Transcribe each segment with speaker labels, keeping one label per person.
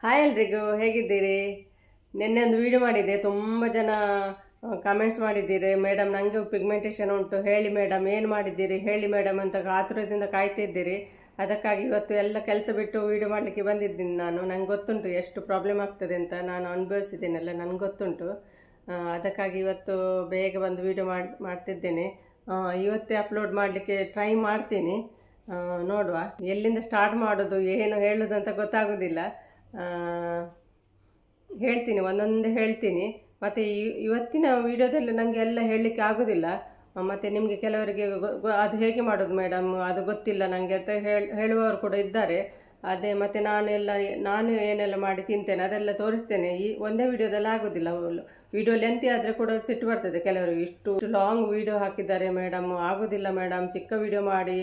Speaker 1: Hi ಎಲ್ರಿಗೂ, ಹೇಗಿದ್ದೀರಿ? ನಿನ್ನೆ ಒಂದು ವಿಡಿಯೋ ಮಾಡಿದ್ದೆ, ತುಂಬ ಜನ ಕಮೆಂಟ್ಸ್ ಮಾಡಿದ್ದೀರಿ. ಮೇಡಮ್ ನನಗೆ ಪಿಗ್ಮೆಂಟೇಷನ್ ಉಂಟು, ಹೇಳಿ ಮೇಡಮ್ ಏನು ಮಾಡಿದ್ದೀರಿ, ಹೇಳಿ ಮೇಡಮ್ ಅಂತ ಆತುರದಿಂದ ಕಾಯ್ತಿದ್ದೀರಿ. ಅದಕ್ಕಾಗಿ ಇವತ್ತು ಎಲ್ಲ ಕೆಲಸ ಬಿಟ್ಟು ವಿಡಿಯೋ ಮಾಡಲಿಕ್ಕೆ ಬಂದಿದ್ದೀನಿ ನಾನು. ನಂಗೆ ಗೊತ್ತುಂಟು ಎಷ್ಟು ಪ್ರಾಬ್ಲಮ್ ಆಗ್ತದೆ ಅಂತ, ನಾನು ಅನುಭವಿಸಿದ್ದೀನಲ್ಲ, ನನಗೆ ಗೊತ್ತುಂಟು. ಅದಕ್ಕಾಗಿ ಇವತ್ತು ಬೇಗ ಬಂದು ವಿಡಿಯೋ ಮಾಡ್ತಿದ್ದೇನೆ. ಇವತ್ತೇ ಅಪ್ಲೋಡ್ ಮಾಡಲಿಕ್ಕೆ ಟ್ರೈ ಮಾಡ್ತೀನಿ. ನೋಡುವ ಎಲ್ಲಿಂದ ಸ್ಟಾರ್ಟ್ ಮಾಡೋದು, ಏನು ಹೇಳೋದು ಅಂತ ಗೊತ್ತಾಗೋದಿಲ್ಲ. ಹೇಳ್ತೀನಿ, ಒಂದೊಂದು ಹೇಳ್ತೀನಿ. ಮತ್ತು ಇವತ್ತಿನ ವಿಡಿಯೋದಲ್ಲಿ ನನಗೆ ಎಲ್ಲ ಹೇಳಲಿಕ್ಕೆ ಆಗೋದಿಲ್ಲ. ಮತ್ತು ನಿಮಗೆ ಕೆಲವರಿಗೆ ಅದು ಹೇಗೆ ಮಾಡೋದು ಮೇಡಮ್ ಅದು ಗೊತ್ತಿಲ್ಲ ನನಗೆ ಅಂತ ಹೇಳುವವರು ಕೂಡ ಇದ್ದಾರೆ. ಅದೇ ಮತ್ತು ನಾನು ಏನೆಲ್ಲ ಮಾಡಿ ತಿಂತೇನೆ ಅದೆಲ್ಲ ತೋರಿಸ್ತೇನೆ. ಈ ಒಂದೇ ವಿಡಿಯೋದಲ್ಲಿ ಆಗೋದಿಲ್ಲ. ವಿಡಿಯೋ ಲೆಂತಿ ಆದರೆ ಕೂಡ ಸಿಟ್ಟು ಬರ್ತದೆ ಕೆಲವರಿಗೆ. ಇಷ್ಟು ಲಾಂಗ್ ವಿಡಿಯೋ ಹಾಕಿದ್ದಾರೆ ಮೇಡಮ್, ಆಗೋದಿಲ್ಲ ಮೇಡಮ್, ಚಿಕ್ಕ ವಿಡಿಯೋ ಮಾಡಿ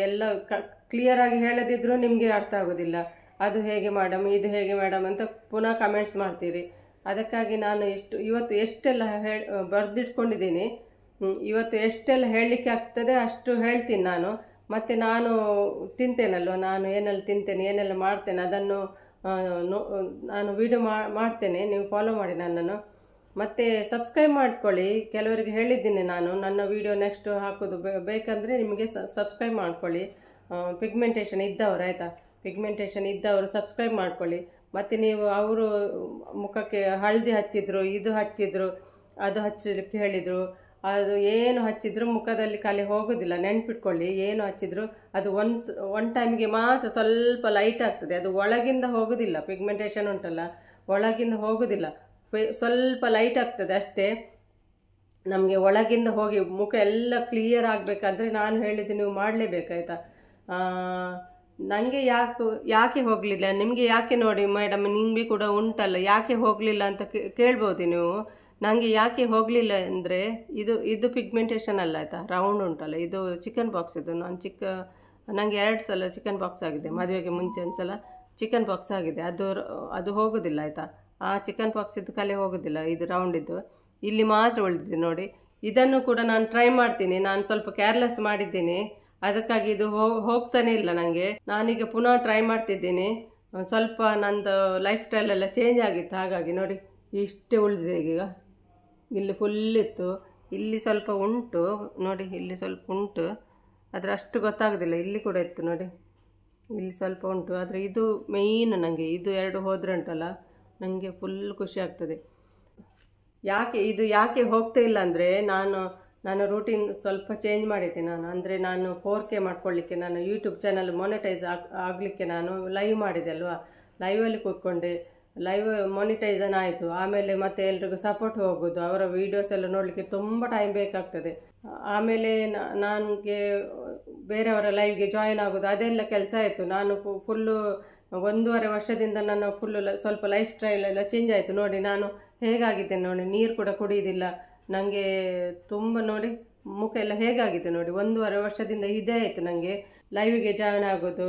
Speaker 1: ಎಲ್ಲ ಕ್ಲಿಯರಾಗಿ ಹೇಳದಿದ್ರೂ ನಿಮಗೆ ಅರ್ಥ ಆಗೋದಿಲ್ಲ. ಅದು ಹೇಗೆ ಮೇಡಮ್, ಇದು ಹೇಗೆ ಮೇಡಮ್ ಅಂತ ಪುನಃ ಕಮೆಂಟ್ಸ್ ಮಾಡ್ತೀರಿ. ಅದಕ್ಕಾಗಿ ನಾನು ಇವತ್ತು ಎಷ್ಟೆಲ್ಲ ಬರೆದಿಟ್ಕೊಂಡಿದ್ದೀನಿ. ಇವತ್ತು ಎಷ್ಟೆಲ್ಲ ಹೇಳಲಿಕ್ಕೆ ಆಗ್ತದೆ ಅಷ್ಟು ಹೇಳ್ತೀನಿ ನಾನು. ಮತ್ತು ನಾನು ತಿಂತೇನಲ್ವ, ನಾನು ಏನೆಲ್ಲ ತಿಂತೇನೆ, ಏನೆಲ್ಲ ಮಾಡ್ತೇನೆ ಅದನ್ನು ನಾನು ವಿಡಿಯೋ ಮಾಡ್ತೇನೆ. ನೀವು ಫಾಲೋ ಮಾಡಿ ನನ್ನನ್ನು. ಮತ್ತು ಸಬ್ಸ್ಕ್ರೈಬ್ ಮಾಡ್ಕೊಳ್ಳಿ. ಕೆಲವರಿಗೆ ಹೇಳಿದ್ದೀನಿ ನಾನು, ನನ್ನ ವಿಡಿಯೋ ನೆಕ್ಸ್ಟ್ ಹಾಕೋದು ಬೇಕಂದರೆ ನಿಮಗೆ ಸಬ್ಸ್ಕ್ರೈಬ್ ಮಾಡ್ಕೊಳ್ಳಿ. ಪಿಗ್ಮೆಂಟೇಷನ್ ಇದ್ದವರು, ಆಯಿತಾ? ಪಿಗ್ಮೆಂಟೇಷನ್ ಇದ್ದವರು ಸಬ್ಸ್ಕ್ರೈಬ್ ಮಾಡ್ಕೊಳ್ಳಿ. ಮತ್ತು ನೀವು ಅವರು ಮುಖಕ್ಕೆ ಹಳದಿ ಹಚ್ಚಿದ್ರು, ಇದು ಹಚ್ಚಿದ್ರು, ಅದು ಹಚ್ಚಲಿಕ್ಕೆ ಹೇಳಿದರು, ಅದು ಏನು ಹಚ್ಚಿದ್ರು ಮುಖದಲ್ಲಿ ಖಾಲಿ ಹೋಗೋದಿಲ್ಲ. ನೆನ್ಪಿಟ್ಕೊಳ್ಳಿ, ಏನು ಹಚ್ಚಿದ್ರು ಅದು ಒನ್ ಟೈಮ್ಗೆ ಮಾತ್ರ ಸ್ವಲ್ಪ ಲೈಟ್ ಆಗ್ತದೆ. ಅದು ಒಳಗಿಂದ ಹೋಗೋದಿಲ್ಲ. ಪಿಗ್ಮೆಂಟೇಷನ್ ಉಂಟಲ್ಲ, ಒಳಗಿಂದ ಹೋಗೋದಿಲ್ಲ, ಸ್ವಲ್ಪ ಲೈಟ್ ಆಗ್ತದೆ ಅಷ್ಟೇ. ನಮಗೆ ಒಳಗಿಂದ ಹೋಗಿ ಮುಖ ಎಲ್ಲ ಕ್ಲಿಯರ್ ಆಗಬೇಕಾದ್ರೆ ನಾನು ಹೇಳಿದ್ದು ನೀವು ಮಾಡಲೇಬೇಕಾಯ್ತಾ? ನನಗೆ ಯಾಕೆ ಹೋಗಲಿಲ್ಲ, ನಿಮಗೆ ಯಾಕೆ ನೋಡಿ ಮೇಡಮ್ ನಿಮಗೆ ಕೂಡ ಉಂಟಲ್ಲ, ಯಾಕೆ ಹೋಗಲಿಲ್ಲ ಅಂತ ಕೇಳ್ಬೋದು ನೀವು. ನನಗೆ ಯಾಕೆ ಹೋಗಲಿಲ್ಲ ಅಂದರೆ ಇದು ಪಿಗ್ಮೆಂಟೇಷನ್ ಅಲ್ಲ, ಆಯಿತಾ? ರೌಂಡ್ ಉಂಟಲ್ಲ, ಇದು ಚಿಕನ್ ಬಾಕ್ಸ್. ಇದು ನನಗೆ 2 ಸಲ ಚಿಕನ್ ಬಾಕ್ಸ್ ಆಗಿದೆ. ಮದುವೆಗೆ ಮುಂಚೆ ಒಂದು ಸಲ ಚಿಕನ್ ಬಾಕ್ಸ್ ಆಗಿದೆ. ಅದು ಹೋಗೋದಿಲ್ಲ, ಆಯಿತಾ? ಆ ಚಿಕನ್ ಬಾಕ್ಸ್ ಇದು ಕಲೆ ಹೋಗೋದಿಲ್ಲ. ಇದು ರೌಂಡ್ ಇದ್ದು ಇಲ್ಲಿ ಮಾತ್ರ ಉಳಿದಿದೆ ನೋಡಿ. ಇದನ್ನು ಕೂಡ ನಾನು ಟ್ರೈ ಮಾಡ್ತೀನಿ. ನಾನು ಸ್ವಲ್ಪ ಕೇರ್ಲೆಸ್ ಮಾಡಿದ್ದೀನಿ, ಅದಕ್ಕಾಗಿ ಇದು ಹೋಗ್ತಾನೆ ಇಲ್ಲ ನನಗೆ. ನಾನೀಗ ಪುನಃ ಟ್ರೈ ಮಾಡ್ತಿದ್ದೀನಿ. ಸ್ವಲ್ಪ ನಂದು ಲೈಫ್ ಸ್ಟೈಲೆಲ್ಲ ಚೇಂಜ್ ಆಗಿತ್ತು, ಹಾಗಾಗಿ ನೋಡಿ ಇಷ್ಟೇ ಉಳಿದಿದೆ ಈಗ. ಇಲ್ಲಿ ಫುಲ್ ಇತ್ತು, ಇಲ್ಲಿ ಸ್ವಲ್ಪ ಉಂಟು ನೋಡಿ, ಇಲ್ಲಿ ಸ್ವಲ್ಪ ಉಂಟು, ಆದರೆ ಅಷ್ಟು ಗೊತ್ತಾಗೋದಿಲ್ಲ. ಇಲ್ಲಿ ಕೂಡ ಇತ್ತು ನೋಡಿ, ಇಲ್ಲಿ ಸ್ವಲ್ಪ ಉಂಟು. ಆದರೆ ಇದು ಮೇಯ್ನ್ ನನಗೆ, ಇದು 2 ಹೋದ್ರೆ ಉಂಟಲ್ಲ ನನಗೆ ಫುಲ್ ಖುಷಿ ಆಗ್ತದೆ. ಯಾಕೆ ಹೋಗ್ತಾ ಇಲ್ಲ ಅಂದರೆ ನಾನು ರೂಟೀನ್ ಸ್ವಲ್ಪ ಚೇಂಜ್ ಮಾಡಿದ್ದೆ. ಅಂದರೆ ನಾನು 4K ಮಾಡ್ಕೊಳ್ಳಿಕ್ಕೆ ನಾನು ಯೂಟ್ಯೂಬ್ ಚಾನಲ್ ಮೊನಿಟೈಸ್ ಆಗಲಿಕ್ಕೆ ನಾನು ಲೈವ್ ಮಾಡಿದೆ ಅಲ್ವಾ. ಲೈವಲ್ಲಿ ಕೂತ್ಕೊಂಡೆ, ಲೈವ್ ಮೊನಿಟೈಸನ್ ಆಯಿತು. ಆಮೇಲೆ ಮತ್ತೆ ಎಲ್ರಿಗೂ ಸಪೋರ್ಟ್ ಹೋಗೋದು, ಅವರ ವೀಡಿಯೋಸ್ ಎಲ್ಲ ನೋಡಲಿಕ್ಕೆ ತುಂಬ ಟೈಮ್ ಬೇಕಾಗ್ತದೆ. ಆಮೇಲೆ ನನಗೆ ಬೇರೆಯವರ ಲೈವ್ಗೆ ಜಾಯಿನ್ ಆಗೋದು, ಅದೆಲ್ಲ ಕೆಲಸ ಆಯಿತು. ನಾನು ಫುಲ್ಲು 1.5 ವರ್ಷದಿಂದ ನನ್ನ ಸ್ವಲ್ಪ ಲೈಫ್ ಸ್ಟೈಲ್ ಎಲ್ಲ ಚೇಂಜ್ ಆಯಿತು. ನೋಡಿ ನಾನು ಹೇಗಾಗಿದ್ದೇನೆ ನೋಡಿ, ನೀರು ಕೂಡ ಕುಡಿಯೋದಿಲ್ಲ ನನಗೆ. ತುಂಬ ನೋಡಿ ಮುಖ ಎಲ್ಲ ಹೇಗಾಗಿದೆ ನೋಡಿ. 1.5 ವರ್ಷದಿಂದ ಇದೇ ಆಯಿತು ನನಗೆ. ಲೈವಿಗೆ ಜಾಯಿನ್ ಆಗೋದು,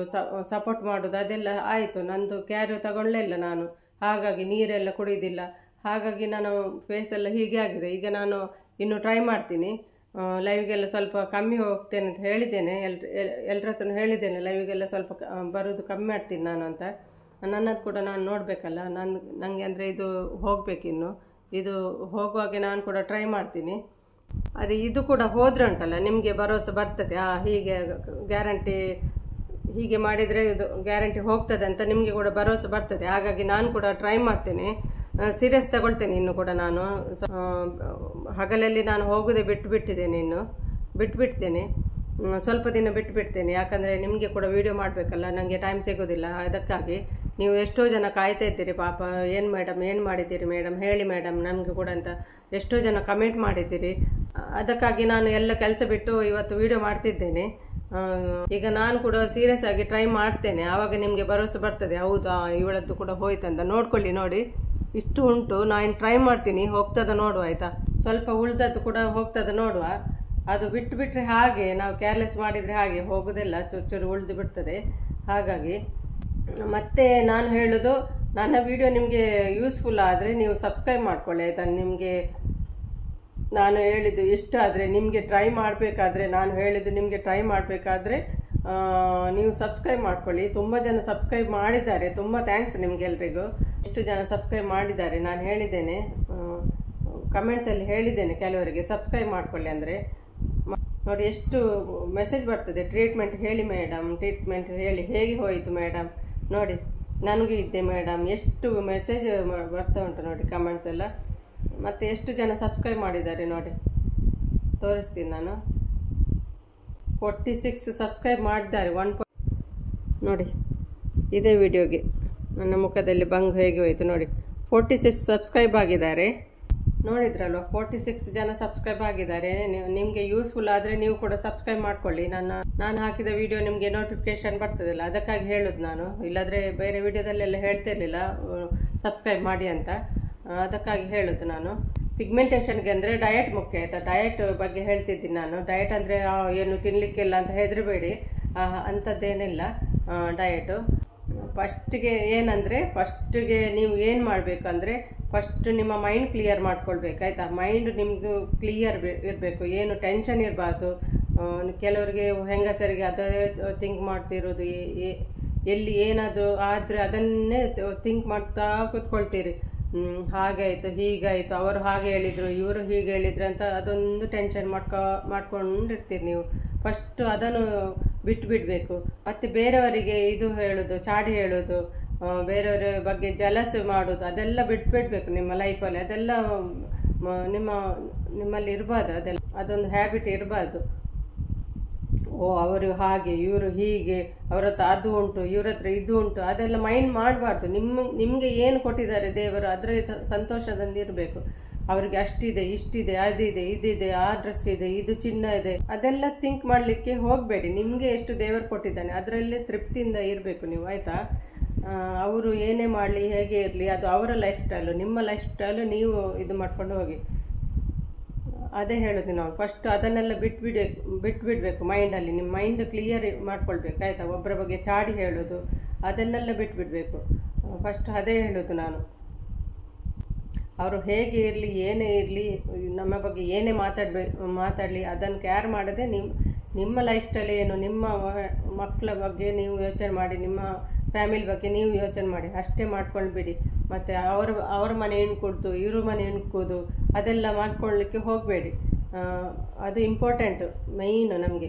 Speaker 1: ಸಪೋರ್ಟ್ ಮಾಡೋದು ಅದೆಲ್ಲ ಆಯಿತು. ನಂದು ಕ್ಯಾರ್ ತಗೊಳ್ಳೇ ಇಲ್ಲ ನಾನು, ಹಾಗಾಗಿ ನೀರೆಲ್ಲ ಕುಡಿಯೋದಿಲ್ಲ. ಹಾಗಾಗಿ ನಾನು ಫೇಸೆಲ್ಲ ಹೀಗೆ ಆಗಿದೆ. ಈಗ ನಾನು ಇನ್ನು ಟ್ರೈ ಮಾಡ್ತೀನಿ. ಲೈವಿಗೆಲ್ಲ ಸ್ವಲ್ಪ ಕಮ್ಮಿ ಹೋಗ್ತೇನೆ ಅಂತ ಹೇಳಿದ್ದೇನೆ. ಎಲ್ಲರ ಹತ್ರ ಹೇಳಿದ್ದೇನೆ, ಲೈವಿಗೆಲ್ಲ ಸ್ವಲ್ಪ ಬರೋದು ಕಮ್ಮಿ ಮಾಡ್ತೀನಿ ನಾನು ಅಂತ. ನನ್ನದು ಕೂಡ ನಾನು ನೋಡಬೇಕಲ್ಲ, ನನಗೆ ಅಂದರೆ ಇದು ಹೋಗಬೇಕಿನ್ನು. ಇದು ಹೋಗುವಾಗೆ ನಾನು ಕೂಡ ಟ್ರೈ ಮಾಡ್ತೀನಿ. ಅದೇ ಇದು ಕೂಡ ಹೋದ್ರೆ ಉಂಟಲ್ಲ ನಿಮಗೆ ಭರವಸೆ ಬರ್ತದೆ. ಹೀಗೆ ಗ್ಯಾರಂಟಿ, ಹೀಗೆ ಮಾಡಿದರೆ ಇದು ಗ್ಯಾರಂಟಿ ಹೋಗ್ತದೆ ಅಂತ ನಿಮಗೆ ಕೂಡ ಭರವಸೆ ಬರ್ತದೆ. ಹಾಗಾಗಿ ನಾನು ಕೂಡ ಟ್ರೈ ಮಾಡ್ತೇನೆ, ಸೀರಿಯಸ್ ತಗೊಳ್ತೇನೆ. ಇನ್ನು ಕೂಡ ನಾನು ಹಗಲಲ್ಲಿ ನಾನು ಹೋಗೋದೇ ಬಿಟ್ಟಿದ್ದೇನೆ, ಇನ್ನು ಬಿಟ್ಬಿಡ್ತೇನೆ. ಸ್ವಲ್ಪ ದಿನ ಬಿಟ್ಬಿಡ್ತೇನೆ. ಯಾಕಂದರೆ ನಿಮಗೆ ಕೂಡ ವಿಡಿಯೋ ಮಾಡಬೇಕಲ್ಲ, ನನಗೆ ಟೈಮ್ ಸಿಗೋದಿಲ್ಲ. ಅದಕ್ಕಾಗಿ ನೀವು ಎಷ್ಟೋ ಜನ ಕಾಯ್ತಾ ಇದ್ದೀರಿ, ಪಾಪ ಏನು ಮೇಡಮ್ ಏನು ಮಾಡಿದ್ದೀರಿ ಮೇಡಮ್, ಹೇಳಿ ಮೇಡಮ್ ನಮಗೆ ಕೂಡ ಅಂತ ಎಷ್ಟೋ ಜನ ಕಮೆಂಟ್ ಮಾಡಿದ್ದೀರಿ. ಅದಕ್ಕಾಗಿ ನಾನು ಎಲ್ಲ ಕೆಲಸ ಬಿಟ್ಟು ಇವತ್ತು ವಿಡಿಯೋ ಮಾಡ್ತಿದ್ದೇನೆ. ಈಗ ನಾನು ಕೂಡ ಸೀರಿಯಸ್ ಆಗಿ ಟ್ರೈ ಮಾಡ್ತೇನೆ. ಆವಾಗ ನಿಮಗೆ ಭರವಸೆ ಬರ್ತದೆ, ಹೌದಾ ಇವಳದ್ದು ಕೂಡ ಹೋಯ್ತಂತ. ನೋಡ್ಕೊಳ್ಳಿ ನೋಡಿ, ಇಷ್ಟು ಉಂಟು. ನಾನು ಟ್ರೈ ಮಾಡ್ತೀನಿ, ಹೋಗ್ತದ ನೋಡುವ, ಆಯಿತಾ? ಸ್ವಲ್ಪ ಉಳ್ದದ್ದು ಕೂಡ ಹೋಗ್ತದ ನೋಡುವ. ಅದು ಬಿಟ್ಟರೆ ಹಾಗೆ ನಾವು ಕೇರ್ಲೆಸ್ ಮಾಡಿದರೆ ಹಾಗೆ ಹೋಗೋದಿಲ್ಲ, ಚೂರು ಉಳಿದು ಬಿಡ್ತದೆ. ಹಾಗಾಗಿ ಮತ್ತೆ ನಾನು ಹೇಳೋದು, ನನ್ನ ವಿಡಿಯೋ ನಿಮಗೆ ಯೂಸ್ಫುಲ್ ಆದರೆ ನೀವು ಸಬ್ಸ್ಕ್ರೈಬ್ ಮಾಡ್ಕೊಳ್ಳಿ, ಆಯಿತಾ? ನಿಮಗೆ ನಾನು ಹೇಳಿದ್ದು ಇಷ್ಟ ಆದರೆ, ನಿಮಗೆ ಟ್ರೈ ಮಾಡಬೇಕಾದ್ರೆ, ನಾನು ಹೇಳಿದ್ದು ನಿಮಗೆ ಟ್ರೈ ಮಾಡಬೇಕಾದ್ರೆ ನೀವು ಸಬ್ಸ್ಕ್ರೈಬ್ ಮಾಡ್ಕೊಳ್ಳಿ. ತುಂಬ ಜನ ಸಬ್ಸ್ಕ್ರೈಬ್ ಮಾಡಿದ್ದಾರೆ, ತುಂಬ ಥ್ಯಾಂಕ್ಸ್ ನಿಮಗೆಲ್ರಿಗೂ. ಎಷ್ಟು ಜನ ಸಬ್ಸ್ಕ್ರೈಬ್ ಮಾಡಿದ್ದಾರೆ ನಾನು ಹೇಳಿದ್ದೇನೆ, ಕಮೆಂಟ್ಸಲ್ಲಿ ಹೇಳಿದ್ದೇನೆ ಕೆಲವರಿಗೆ ಸಬ್ಸ್ಕ್ರೈಬ್ ಮಾಡ್ಕೊಳ್ಳಿ ಅಂದರೆ. ನೋಡಿ ಎಷ್ಟು ಮೆಸೇಜ್ ಬರ್ತದೆ, ಟ್ರೀಟ್ಮೆಂಟ್ ಹೇಳಿ ಮೇಡಮ್, ಟ್ರೀಟ್ಮೆಂಟ್ ಹೇಳಿ, ಹೇಗೆ ಹೋಯಿತು ಮೇಡಮ್, ನೋಡಿ ನನಗೂ ಇದ್ದೆ ಮೇಡಮ್, ಎಷ್ಟು ಮೆಸೇಜ್ ಬರ್ತಾ ಉಂಟು ನೋಡಿ ಕಮೆಂಟ್ಸ್ ಎಲ್ಲ. ಮತ್ತು ಎಷ್ಟು ಜನ ಸಬ್ಸ್ಕ್ರೈಬ್ ಮಾಡಿದ್ದಾರೆ ನೋಡಿ, ತೋರಿಸ್ತೀನಿ ನಾನು. 46 ಸಬ್ಸ್ಕ್ರೈಬ್ ಮಾಡಿದ್ದಾರೆ. ನೋಡಿ ಇದೇ ವಿಡಿಯೋಗೆ ನನ್ನ ಮುಖದಲ್ಲಿ ಬಂಗು ಹೇಗೆ ಹೋಯಿತು ನೋಡಿ. 46 ಸಬ್ಸ್ಕ್ರೈಬ್ ಆಗಿದ್ದಾರೆ, ನೋಡಿದ್ರಲ್ವ, 46 ಜನ ಸಬ್ಸ್ಕ್ರೈಬ್ ಆಗಿದ್ದಾರೆ. ನಿಮಗೆ ಯೂಸ್ಫುಲ್ ಆದರೆ ನೀವು ಕೂಡ ಸಬ್ಸ್ಕ್ರೈಬ್ ಮಾಡ್ಕೊಳ್ಳಿ. ನಾನು ಹಾಕಿದ ವಿಡಿಯೋ ನಿಮಗೆ ನೋಟಿಫಿಕೇಶನ್ ಬರ್ತದಲ್ಲ, ಅದಕ್ಕಾಗಿ ಹೇಳೋದು ನಾನು. ಇಲ್ಲಾಂದರೆ ಬೇರೆ ವಿಡಿಯೋದಲ್ಲೆಲ್ಲ ಹೇಳ್ತಿರ್ಲಿಲ್ಲ ಸಬ್ಸ್ಕ್ರೈಬ್ ಮಾಡಿ ಅಂತ, ಅದಕ್ಕಾಗಿ ಹೇಳೋದು ನಾನು. ಪಿಗ್ಮೆಂಟೇಷನ್ಗೆ ಅಂದರೆ ಡಯಟ್ ಮುಖ್ಯ ಆಯಿತಾ. ಡಯಟ್ ಬಗ್ಗೆ ಹೇಳ್ತಿದ್ದೀನಿ ನಾನು. ಡಯಟ್ ಅಂದರೆ ಏನು ತಿನ್ನಲಿಕ್ಕಿಲ್ಲ ಅಂತ ಹೆದರಬೇಡಿ, ಅಂಥದ್ದೇನಿಲ್ಲ ಡಯಟು. ಫಸ್ಟಿಗೆ ಏನಂದರೆ, ಫಸ್ಟಿಗೆ ನೀವು ಏನು ಮಾಡಬೇಕಂದ್ರೆ, ಫಸ್ಟ್ ನಿಮ್ಮ ಮೈಂಡ್ ಕ್ಲಿಯರ್ ಮಾಡ್ಕೊಳ್ಬೇಕು ಆಯಿತಾ. ಮೈಂಡ್ ನಿಮ್ಮದು ಕ್ಲಿಯರ್ ಇರಬೇಕು, ಏನು ಟೆನ್ಷನ್ ಇರಬಾರ್ದು. ಕೆಲವರಿಗೆ ಹೆಂಗಸರಿಗೆ ಅದೇ ಥಿಂಕ್ ಮಾಡ್ತಿರೋದು, ಎಲ್ಲಿ ಏನಾದರೂ ಆದರೆ ಅದನ್ನೇ ಥಿಂಕ್ ಮಾಡ್ತಾ ಕೂತ್ಕೊಳ್ತೀರಿ. ಹಾಗಾಯಿತು ಹೀಗಾಯಿತು, ಅವರು ಹಾಗೆ ಹೇಳಿದರು, ಇವರು ಹೀಗೆ ಹೇಳಿದ್ರು ಅಂತ ಅದೊಂದು ಟೆನ್ಷನ್ ಮಾಡ್ಕೊಂಡಿರ್ತೀರಿ ನೀವು. ಫಸ್ಟು ಅದನ್ನು ಬಿಟ್ಟುಬಿಡಬೇಕು. ಮತ್ತು ಬೇರೆಯವರಿಗೆ ಇದು ಹೇಳೋದು, ಚಾಡಿ ಹೇಳೋದು, ಬೇರೆಯವರ ಬಗ್ಗೆ ಜಲಸ್ ಮಾಡೋದು, ಅದೆಲ್ಲ ಬಿಟ್ಬಿಡ್ಬೇಕು ನಿಮ್ಮ ಲೈಫಲ್ಲಿ. ಅದೆಲ್ಲ ನಿಮ್ಮಲ್ಲಿ ಇರಬಾರ್ದು, ಅದೆಲ್ಲ ಅದೊಂದು ಹ್ಯಾಬಿಟ್ ಇರಬಾರ್ದು. ಅವರು ಹಾಗೆ, ಇವರು ಹೀಗೆ, ಅವ್ರ ಹತ್ರ ಅದು ಉಂಟು, ಇವ್ರ ಹತ್ರ ಇದು ಉಂಟು, ಅದೆಲ್ಲ ಮೈಂಡ್ ಮಾಡಬಾರ್ದು. ನಿಮಗೆ ಏನು ಕೊಟ್ಟಿದ್ದಾರೆ ದೇವರು, ಅದರ ಸಂತೋಷದಿಂದ ಇರಬೇಕು. ಅವರಿಗೆ ಅಷ್ಟಿದೆ, ಇಷ್ಟಿದೆ, ಅದಿದೆ, ಇದಿದೆ, ಆ ಡ್ರೆಸ್ ಇದೆ, ಇದು ಚಿನ್ನ ಇದೆ, ಅದೆಲ್ಲ ಥಿಂಕ್ ಮಾಡಲಿಕ್ಕೆ ಹೋಗಬೇಡಿ. ನಿಮಗೆ ಎಷ್ಟು ದೇವರು ಕೊಟ್ಟಿದ್ದಾನೆ ಅದರಲ್ಲೇ ತೃಪ್ತಿಯಿಂದ ಇರಬೇಕು ನೀವು ಆಯಿತಾ. ಅವರು ಏನೇ ಮಾಡಲಿ, ಹೇಗೆ ಇರಲಿ, ಅದು ಅವರ ಲೈಫ್ ಸ್ಟೈಲು. ನಿಮ್ಮ ಲೈಫ್ ಸ್ಟೈಲು ನೀವು ಇದು ಮಾಡ್ಕೊಂಡು ಹೋಗಿ. ಅದೇ ಹೇಳೋದು ನಾವು. ಫಸ್ಟ್ ಅದನ್ನೆಲ್ಲ ಬಿಟ್ಬಿಡಬೇಕು ಮೈಂಡಲ್ಲಿ. ನಿಮ್ಮ ಮೈಂಡ್ ಕ್ಲಿಯರ್ ಮಾಡ್ಕೊಳ್ಬೇಕು ಆಯಿತಾ. ಒಬ್ಬರ ಬಗ್ಗೆ ಚಾಡಿ ಹೇಳೋದು ಅದನ್ನೆಲ್ಲ ಬಿಟ್ಬಿಡಬೇಕು. ಫಸ್ಟ್ ಅದೇ ಹೇಳೋದು ನಾನು. ಅವರು ಹೇಗೆ ಇರಲಿ, ಏನೇ ಇರಲಿ, ನಮ್ಮ ಬಗ್ಗೆ ಏನೇ ಮಾತಾಡಲಿ, ಅದನ್ನು ಕೇರ್ ಮಾಡದೆ ನಿಮ್ಮ ಲೈಫ್ ಸ್ಟೈಲ್ ಏನು, ನಿಮ್ಮ ಮಕ್ಕಳ ಬಗ್ಗೆ ನೀವು ಯೋಚನೆ ಮಾಡಿ, ನಿಮ್ಮ ಫ್ಯಾಮಿಲಿ ಬಗ್ಗೆ ನೀವು ಯೋಚನೆ ಮಾಡಿ, ಅಷ್ಟೇ ಮಾಡ್ಕೊಳ್ಬೇಡಿ. ಮತ್ತು ಅವ್ರ ಮನೆ ಎಣ್ಕೊಡ್ತು, ಇವರು ಮನೆ ಎಣ್ಕೋದು, ಅದೆಲ್ಲ ಮಾಡ್ಕೊಳ್ಳಿಕ್ಕೆ ಹೋಗಬೇಡಿ. ಅದು ಇಂಪಾರ್ಟೆಂಟು, ಮೈನು ನಮಗೆ.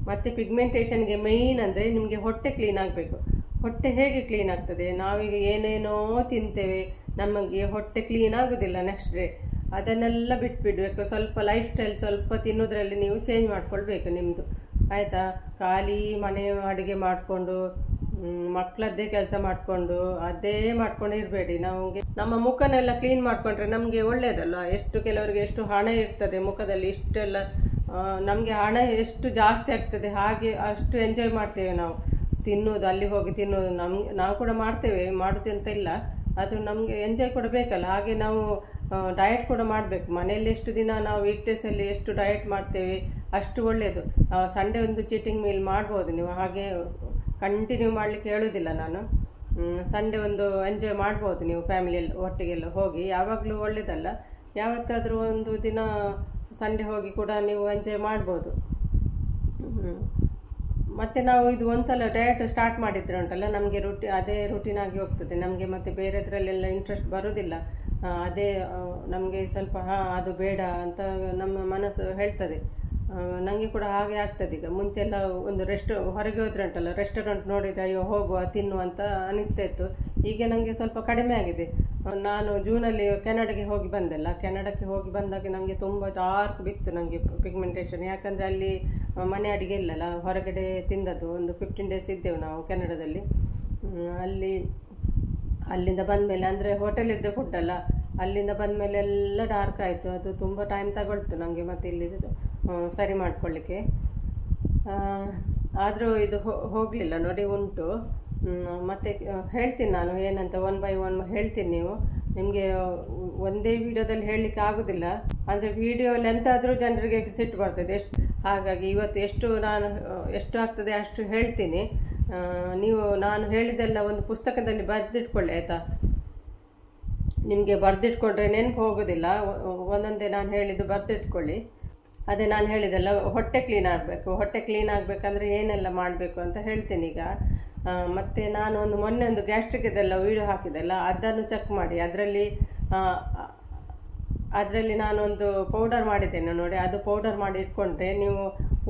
Speaker 1: ಮತ್ತು ಪಿಗ್ಮೆಂಟೇಷನ್ಗೆ ಮೈನ್ ಅಂದರೆ ನಿಮಗೆ ಹೊಟ್ಟೆ ಕ್ಲೀನ್ ಆಗಬೇಕು. ಹೊಟ್ಟೆ ಹೇಗೆ ಕ್ಲೀನ್ ಆಗ್ತದೆ, ನಾವೀಗ ಏನೇನೋ ತಿಂತೇವೆ, ನಮಗೆ ಹೊಟ್ಟೆ ಕ್ಲೀನ್ ಆಗೋದಿಲ್ಲ ನೆಕ್ಸ್ಟ್ ಡೇ. ಅದನ್ನೆಲ್ಲ ಬಿಟ್ಬಿಡಬೇಕು. ಸ್ವಲ್ಪ ಲೈಫ್ ಸ್ಟೈಲ್ ಸ್ವಲ್ಪ ತಿನ್ನೋದ್ರಲ್ಲಿ ನೀವು ಚೇಂಜ್ ಮಾಡ್ಕೊಳ್ಬೇಕು ನಿಮ್ಮದು ಆಯಿತಾ. ಖಾಲಿ ಮನೆ ಅಡುಗೆ ಮಾಡಿಕೊಂಡು ಮಕ್ಕಳದ್ದೇ ಕೆಲಸ ಮಾಡಿಕೊಂಡು ಅದೇ ಮಾಡ್ಕೊಂಡು ಇರಬೇಡಿ. ನಮ್ಮ ಮುಖನೆಲ್ಲ ಕ್ಲೀನ್ ಮಾಡಿಕೊಂಡ್ರೆ ನಮಗೆ ಒಳ್ಳೆಯದಲ್ಲ. ಕೆಲವರಿಗೆ ಎಷ್ಟು ಹಣ ಇರ್ತದೆ ಮುಖದಲ್ಲಿ, ಇಷ್ಟೆಲ್ಲ ನಮಗೆ ಹಣ ಎಷ್ಟು ಜಾಸ್ತಿ ಆಗ್ತದೆ ಹಾಗೆ ಅಷ್ಟು ಎಂಜಾಯ್ ಮಾಡ್ತೇವೆ ನಾವು. ತಿನ್ನೋದು, ಅಲ್ಲಿ ಹೋಗಿ ತಿನ್ನೋದು ನಾವು ಕೂಡ ಮಾಡ್ತೇವೆ, ಮಾಡೋದು ಅಂತ ಇಲ್ಲ, ಅದು ನಮಗೆ ಎಂಜಾಯ್ ಕೂಡ ಬೇಕಲ್ಲ. ಹಾಗೆ ನಾವು ಡಯಟ್ ಕೂಡ ಮಾಡಬೇಕು. ಮನೆಯಲ್ಲಿ ಎಷ್ಟು ದಿನ ನಾವು ವೀಕ್ಡೇಸಲ್ಲಿ ಎಷ್ಟು ಡಯಟ್ ಮಾಡ್ತೇವೆ ಅಷ್ಟು ಒಳ್ಳೆಯದು. ಸಂಡೇ ಒಂದು ಚೀಟಿಂಗ್ ಮೀಲ್ ಮಾಡ್ಬೋದು ನೀವು, ಹಾಗೆ ಕಂಟಿನ್ಯೂ ಮಾಡಲಿಕ್ಕೆ ಹೇಳೋದಿಲ್ಲ ನಾನು. ಸಂಡೇ ಒಂದು ಎಂಜಾಯ್ ಮಾಡ್ಬೋದು ನೀವು ಫ್ಯಾಮಿಲಿಯಲ್ಲಿ ಒಟ್ಟಿಗೆಲ್ಲ ಹೋಗಿ. ಯಾವಾಗಲೂ ಒಳ್ಳೆಯದಲ್ಲ, ಯಾವತ್ತಾದರೂ ಒಂದು ದಿನ ಸಂಡೇ ಹೋಗಿ ಕೂಡ ನೀವು ಎಂಜಾಯ್ ಮಾಡ್ಬೋದು. ಮತ್ತು ನಾವು ಇದು ಒಂದ್ಸಲ ಡಯಟ್ ಸ್ಟಾರ್ಟ್ ಮಾಡಿದರೆ ಉಂಟಲ್ಲ, ನಮಗೆ ಅದೇ ರುಟೀನ್ ಆಗಿ ಹೋಗ್ತದೆ ನಮಗೆ. ಮತ್ತು ಬೇರೆದ್ರಲ್ಲೆಲ್ಲ ಇಂಟ್ರೆಸ್ಟ್ ಬರೋದಿಲ್ಲ. ಅದೇ ನಮಗೆ ಸ್ವಲ್ಪ ಅದು ಬೇಡ ಅಂತ ನಮ್ಮ ಮನಸ್ಸು ಹೇಳ್ತದೆ. ನನಗೆ ಕೂಡ ಹಾಗೆ ಆಗ್ತದೆ. ಈಗ ಮುಂಚೆಲ್ಲ ಒಂದು ಹೊರಗೆ ಹೋದ್ರೆ ಉಂಟಲ್ಲ, ರೆಸ್ಟೋರೆಂಟ್ ನೋಡಿದರೆ ಅಯ್ಯೋ ಹೋಗುವ ತಿನ್ನುವ ಅಂತ ಅನಿಸ್ತಾ ಇತ್ತು. ಈಗ ನನಗೆ ಸ್ವಲ್ಪ ಕಡಿಮೆ ಆಗಿದೆ. ನಾನು ಜೂನಲ್ಲಿ ಕೆನಡಾಗೆ ಹೋಗಿ ಬಂದೆಲ್ಲ, ಕೆನಡಾಕ್ಕೆ ಹೋಗಿ ಬಂದಾಗ ನನಗೆ ತುಂಬ ಡಾರ್ಕ್ ಬಿತ್ತು ನನಗೆ ಪಿಗ್ಮೆಂಟೇಷನ್. ಯಾಕಂದರೆ ಅಲ್ಲಿ ಮನೆ ಅಡಿಗೆ ಇಲ್ಲಲ್ಲ, ಹೊರಗಡೆ ತಿಂದದ್ದು. ಒಂದು 15 ಡೇಸ್ ಇದ್ದೆವು ನಾವು ಕೆನಡಾದಲ್ಲಿ. ಅಲ್ಲಿಂದ ಬಂದಮೇಲೆ ಅಂದರೆ ಹೋಟೆಲಿದ್ದ ಫುಡ್ ಅಲ್ಲ, ಅಲ್ಲಿಂದ ಬಂದಮೇಲೆ ಎಲ್ಲ ಡಾರ್ಕ್ ಆಯಿತು. ಅದು ತುಂಬ ಟೈಮ್ ತಗೊಳ್ತು ನನಗೆ ಮತ್ತೆ ಇಲ್ಲಿ ಸರಿ ಮಾಡ್ಕೊಳ್ಳಿಕ್ಕೆ. ಆದರೂ ಇದು ಹೋಗಲಿಲ್ಲ ನೋಡಿ, ಉಂಟು. ಮತ್ತು ಹೇಳ್ತೀನಿ ನಾನು ಏನಂತ, 1 by 1 ಹೇಳ್ತೀನಿ. ನಿಮಗೆ ಒಂದೇ ವಿಡಿಯೋದಲ್ಲಿ ಹೇಳಲಿಕ್ಕೆ ಆಗೋದಿಲ್ಲ. ಅಂದರೆ ವಿಡಿಯೋ ಲೆಂತ್ ಆದರೂ ಜನರಿಗೆ ಸಿಟ್ಟು ಬರ್ತದೆ. ಹಾಗಾಗಿ ಇವತ್ತು ಎಷ್ಟು ಆಗ್ತದೆ ಅಷ್ಟು ಹೇಳ್ತೀನಿ. ನೀವು ನಾನು ಹೇಳಿದೆಲ್ಲ ಒಂದು ಪುಸ್ತಕದಲ್ಲಿ ಬರೆದಿಟ್ಕೊಳ್ಳಿ ಆಯಿತಾ. ನಿಮಗೆ ಬರೆದಿಟ್ಕೊಂಡ್ರೆ ನೆನಪು ಹೋಗೋದಿಲ್ಲ. ಒಂದೊಂದೇ ನಾನು ಹೇಳಿದ್ದು ಬರೆದಿಟ್ಕೊಳ್ಳಿ. ಅದೇ ನಾನು ಹೇಳಿದೆಲ್ಲ ಹೊಟ್ಟೆ ಕ್ಲೀನ್ ಆಗಬೇಕು. ಹೊಟ್ಟೆ ಕ್ಲೀನ್ ಆಗಬೇಕಂದ್ರೆ ಏನೆಲ್ಲ ಮಾಡಬೇಕು ಅಂತ ಹೇಳ್ತೀನಿ ಈಗ. ಮತ್ತು ನಾನು ಮೊನ್ನೆ ಒಂದು ಗ್ಯಾಸ್ಟ್ರಿಕ್ಕಿದೆಲ್ಲ ವೀಡಿಯೋ ಹಾಕಿದೆಲ್ಲ, ಅದನ್ನು ಚೆಕ್ ಮಾಡಿ. ಅದರಲ್ಲಿ ನಾನೊಂದು ಪೌಡರ್ ಮಾಡಿದ್ದೇನೆ ನೋಡಿ. ಅದು ಪೌಡರ್ ಮಾಡಿ ಇಟ್ಕೊಂಡ್ರೆ ನೀವು